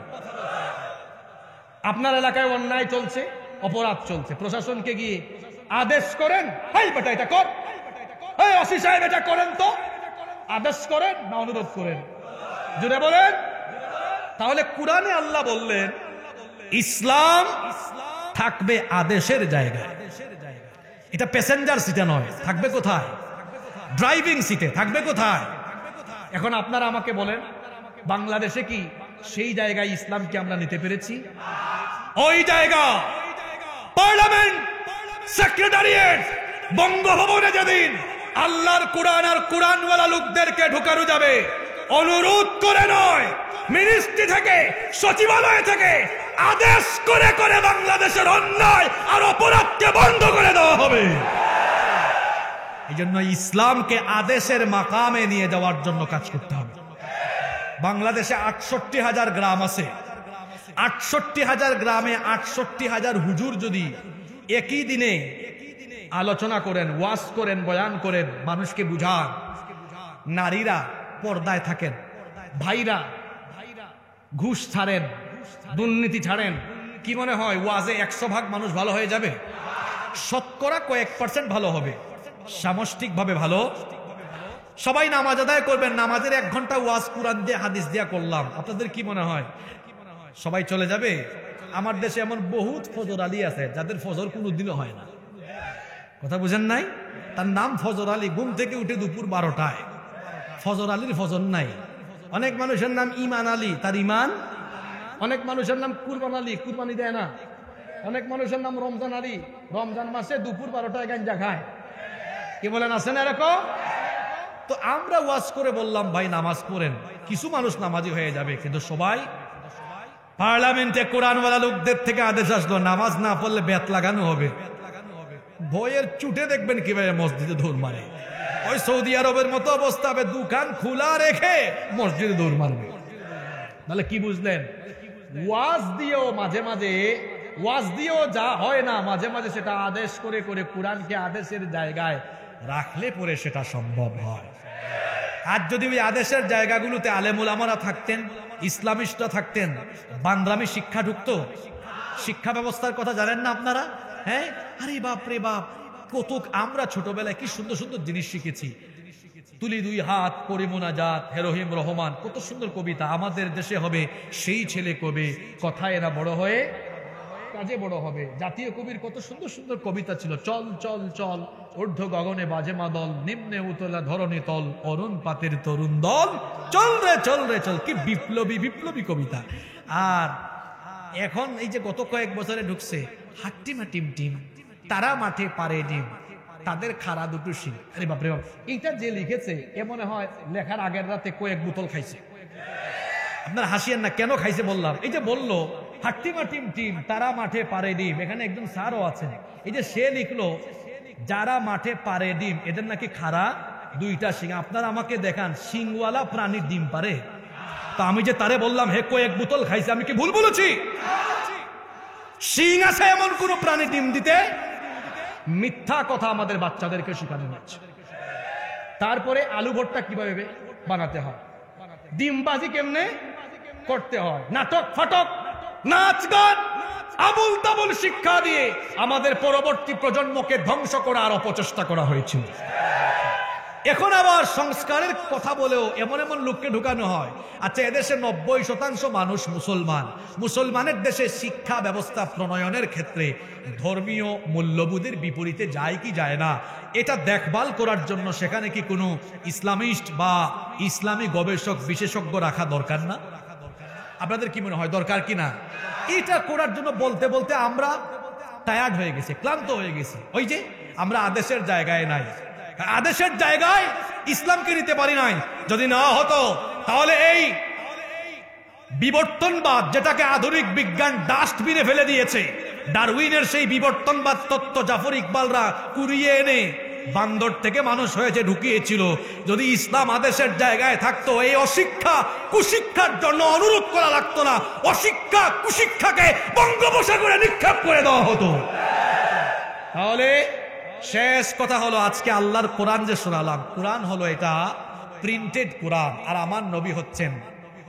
আপনার এলাকায় অন্যায় চলছে, অপরাধ চলছে, প্রশাসনকে গিয়ে আদেশ করেন, এই বেটা এটা কর, এই ওসি সাহেব এটা করেন, তো আদেশ করেন না অনুরোধ করেন? জুড়ে বলেন। তাহলে কোরআনে আল্লাহ বললেন ইসলাম থাকবে আদেশের জায়গায়। এটা প্যাসেঞ্জার সিটে নয়, থাকবে কোথায়? ড্রাইভিং সিটে। থাকবে কোথায়? এখন আপনারা আমাকে বলেন, বাংলাদেশে কি সেই জায়গায় ইসলামকে আমরা নিতে পেরেছি? ওই জায়গা পার্লামেন্ট, সেক্রেটারিয়েট, বঙ্গভবনে যেদিন আল্লাহর কোরআন আর কোরআনওয়ালা লোকদেরকে ঢুকানো যাবে, অনুরোধ করে নয়, মিনিস্ট্রি থেকে, সচিবালয় থেকে আদেশ করে করে বাংলাদেশের অন্যায় আর অপরাধকে বন্ধ করে দেওয়া হবে। এই জন্য ইসলামকে আদেশের মাকামে নিয়ে যাওয়ার জন্য কাজ করতে হবে। বাংলাদেশে ৬৮,০০০ গ্রাম আছে। ৬৮,০০০ গ্রামে ৬৮,০০০ হুজুর যদি একই দিনে আলোচনা করেন, ওয়াজ করেন, বয়ান করেন, মানুষকে বুঝান, নারীরা পর্দায় থাকেন, ভাইরা ঘুষ ছাড়েন, দুর্নীতি ছাড়েন, কি মনে হয় ওয়াজে ১০০ ভাগ মানুষ ভালো হয়ে যাবে? শতকরা কয়েক % ভালো হবে, সামষ্টিকভাবে ভালো। সবাই নামাজ আদায় করবেন, নামাজের ১ ঘন্টা ওয়াজ কোরআন দিয়ে হাদিস দিয়া করলাম, আপনাদের কি মনে হয় সবাই চলে যাবে? আমার দেশে এমন বহুত ফজর আলী আছে যাদের ফজর কোনোদিনও হয় না। কথা বুঝেন নাই? তার নাম ফজর আলী, ঘুম থেকে উঠে দুপুর 12টায়। ফজর আলীর ফজর নাই। অনেক মানুষের নাম ইমান আলী, তার ইমান। অনেক মানুষের নাম কুরবান আলী, কুরবানি দেয় না। অনেক মানুষের নাম রমজান আলী, রমজান মাসে দুপুর 12টায় গাঞ্জা খায়। কি বলেন, আছে না এরকম? তো আমরা ওয়াজ করে বললাম ভাই নামাজ পড়েন, কিছু মানুষ নামাজি হয়ে যাবে, কিন্তু সবাই। পার্লামেন্টে কোরআনওয়ালা লোকদের থেকে আদেশ আসলো নামাজ না পড়লে বেত লাগানো হবে। ভয়ের চুটে দেখবেন কিভাবে মসজিদে দৌড় মারে। ওই সৌদি আরবের মতো অবস্থা হবে, দোকান খোলা রেখে মসজিদে দৌড় মারবে। তাহলে কি বুঝলেন? ওয়াজ দিয়েও মাঝে মাঝে, ওয়াজ দিয়েও যা হয় না, মাঝে মাঝে সেটা আদেশ করে করে কোরআনকে আদেশের জায়গায় রাখলে পরে সেটা সম্ভব হয়। আর যদি ওই আদেশের জায়গাগুলোতে আলেমুল আমারা থাকতেন, ইসলামিস্টরা থাকতেন, বান্দ্রামি শিক্ষা ঢুকতো। শিক্ষা ব্যবস্থার কথা জানেন না আপনারা? হ্যাঁ, আরে বাপ রে বাপ, কত আমরা ছোটবেলায় কি সুন্দর সুন্দর জিনিস শিখেছি। তুলি দুই হাত পড়ি মোনাজাত, হে রহিম রহমান, কত সুন্দর কবিতা। আমাদের দেশে হবে সেই ছেলে কবে, কথায় এরা বড় হয়ে কাজে বড় হবে। জাতীয় কবির কত সুন্দর সুন্দর কবিতা ছিল। চল চল চল, ঊর্ধ্ব গগনে বাজে মাদল, নিম্নে উতলা ধরণী তল, অরুণ পাতের তরুণ দল, চল রে চল রে চল। কি বিপ্লবী বিপ্লবী কবিতা। আর এখন এই যে গত কয়েক বছরে ঢুকছে হাট্টিমা টিম টিম, তারা মাঠে পারে ডিম, তাদের খাড়া দুটো শিং। আরে বাপরে বাপ, এইটা যে লিখেছে এ মনে হয় লেখার আগের রাতে কয়েক বোতল খাইছে। আপনার হাসিয়েন না, কেন খাইছে বললাম। এই যে বললো হাট্টিমা টিম টিম, তারা মাঠে পারে ডিম, এখানে একজন স্যারও আছেন। এই যে সে লিখলো যারা মাঠে পারে ডিম, এদের নাকি খাড়া দুইটা শিং। আপনারা আমাকে দেখান শিংওয়ালা প্রাণীর ডিম পারে? তা আমি যে তারে বললাম হে কয়েক বোতল খাইছে, আমি কি ভুল বলেছি? শিং আছে এমন কোন প্রাণী ডিম দিতে? মিথ্যা কথা আমাদের বাচ্চাদেরকে শেখানো হচ্ছে। তারপরে আলু ভর্তা কিভাবে বানাতে হয়, ডিমবাজি কেমনে করতে হয়, নাটক ফাটক, নাচ গান, আবুল তাবুল শিক্ষা দিয়ে আমাদের পরবর্তী প্রজন্মকে ধ্বংস করার অপচেষ্টা করা হয়েছিল। এখন আবার সংস্কারের কথা বলেও এমন এমন লোককে ঢুকানো হয়। আচ্ছা, এদেশে 90% মানুষ মুসলমান। মুসলমানের দেশে শিক্ষা ব্যবস্থা প্রণয়নের ক্ষেত্রে ধর্মীয় মূল্যবোধের বিপরীতে যায় কি যায় না, এটা দেখভাল করার জন্য সেখানে কি কোনো ইসলামিস্ট বা ইসলামী গবেষক বিশেষজ্ঞ রাখা দরকার না? আপনাদের কি মনে হয় দরকার কি না? এটা করার জন্য বলতে বলতে আমরা টায়ার্ড হয়ে গেছি, ক্লান্ত হয়ে গেছি। ওই যে আমরা আদেশের জায়গায় নাই, আদেশের জায়গায় ইসলামকে নিতে পারি নাই। যদি না হতো তাহলে এই বিবর্তনবাদ, যেটাকে আধুনিক বিজ্ঞান ডাস্টবিনে ফেলে দিয়েছে, ডারউইনের সেই বিবর্তনবাদ তত্ত্ব জাফর ইকবালরা কুড়িয়ে এনে বান্দর থেকে মানুষ হয়েছে ঢুকিয়েছিল, যদি ইসলাম আদেশের জায়গায় থাকতো এই অশিক্ষা কুশিক্ষার জন্য অনুরোধ করা লাগতো না, অশিক্ষা কুশিক্ষাকে বঙ্গোপসাগরে নিক্ষেপ করে দেওয়া হতো। তাহলে শেষ কথা হলো, আজকে আল্লাহর কোরআন যে শোনালাম, কোরআন হলো এটা প্রিন্টেড কোরআন, আর আমার নবী হচ্ছেন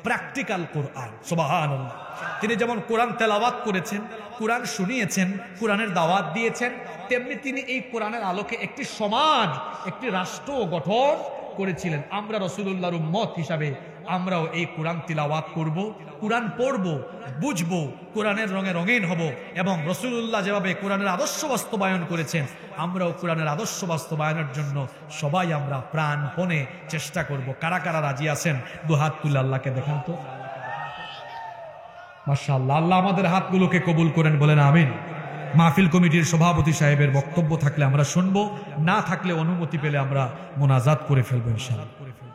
প্র্যাকটিক্যাল কোরআন। সুবহানাল্লাহ। তিনি যেমন কোরআন তেলাওয়াত করেছেন, কোরআন শুনিয়েছেন, কোরআনের দাওয়াত দিয়েছেন, তেমনি তিনি এই কোরআনের আলোকে একটি সমাজ, একটি রাষ্ট্র গঠন করেছিলেন। আমরা রাসূলুল্লাহর উম্মত হিসাবে আমরাও এই কোরআন তিলাওয়াত করব, কোরআন পড়ব, বুঝবো, কোরআনের রঙে রঙিন হব এবং রাসূলুল্লাহ যেভাবে কোরআনের আদর্শ বাস্তবায়ন করেছেন আমরাও কোরআনের আদর্শ বাস্তবায়নের জন্য সবাই আমরা প্রাণপণে চেষ্টা করব। কারা কারা রাজি আছেন দুহাত তুলে আল্লাহকে দেখান তো। মাশাআল্লাহ, আল্লাহ আমাদের হাতগুলোকে কবুল করেন, বলেন আমিন। মাহফিল কমিটির সভাপতি সাহেবের বক্তব্য থাকলে আমরা শুনবো, না থাকলে অনুমতি পেলে আমরা মোনাজাত করে ফেলবো ইনশাআল্লাহ।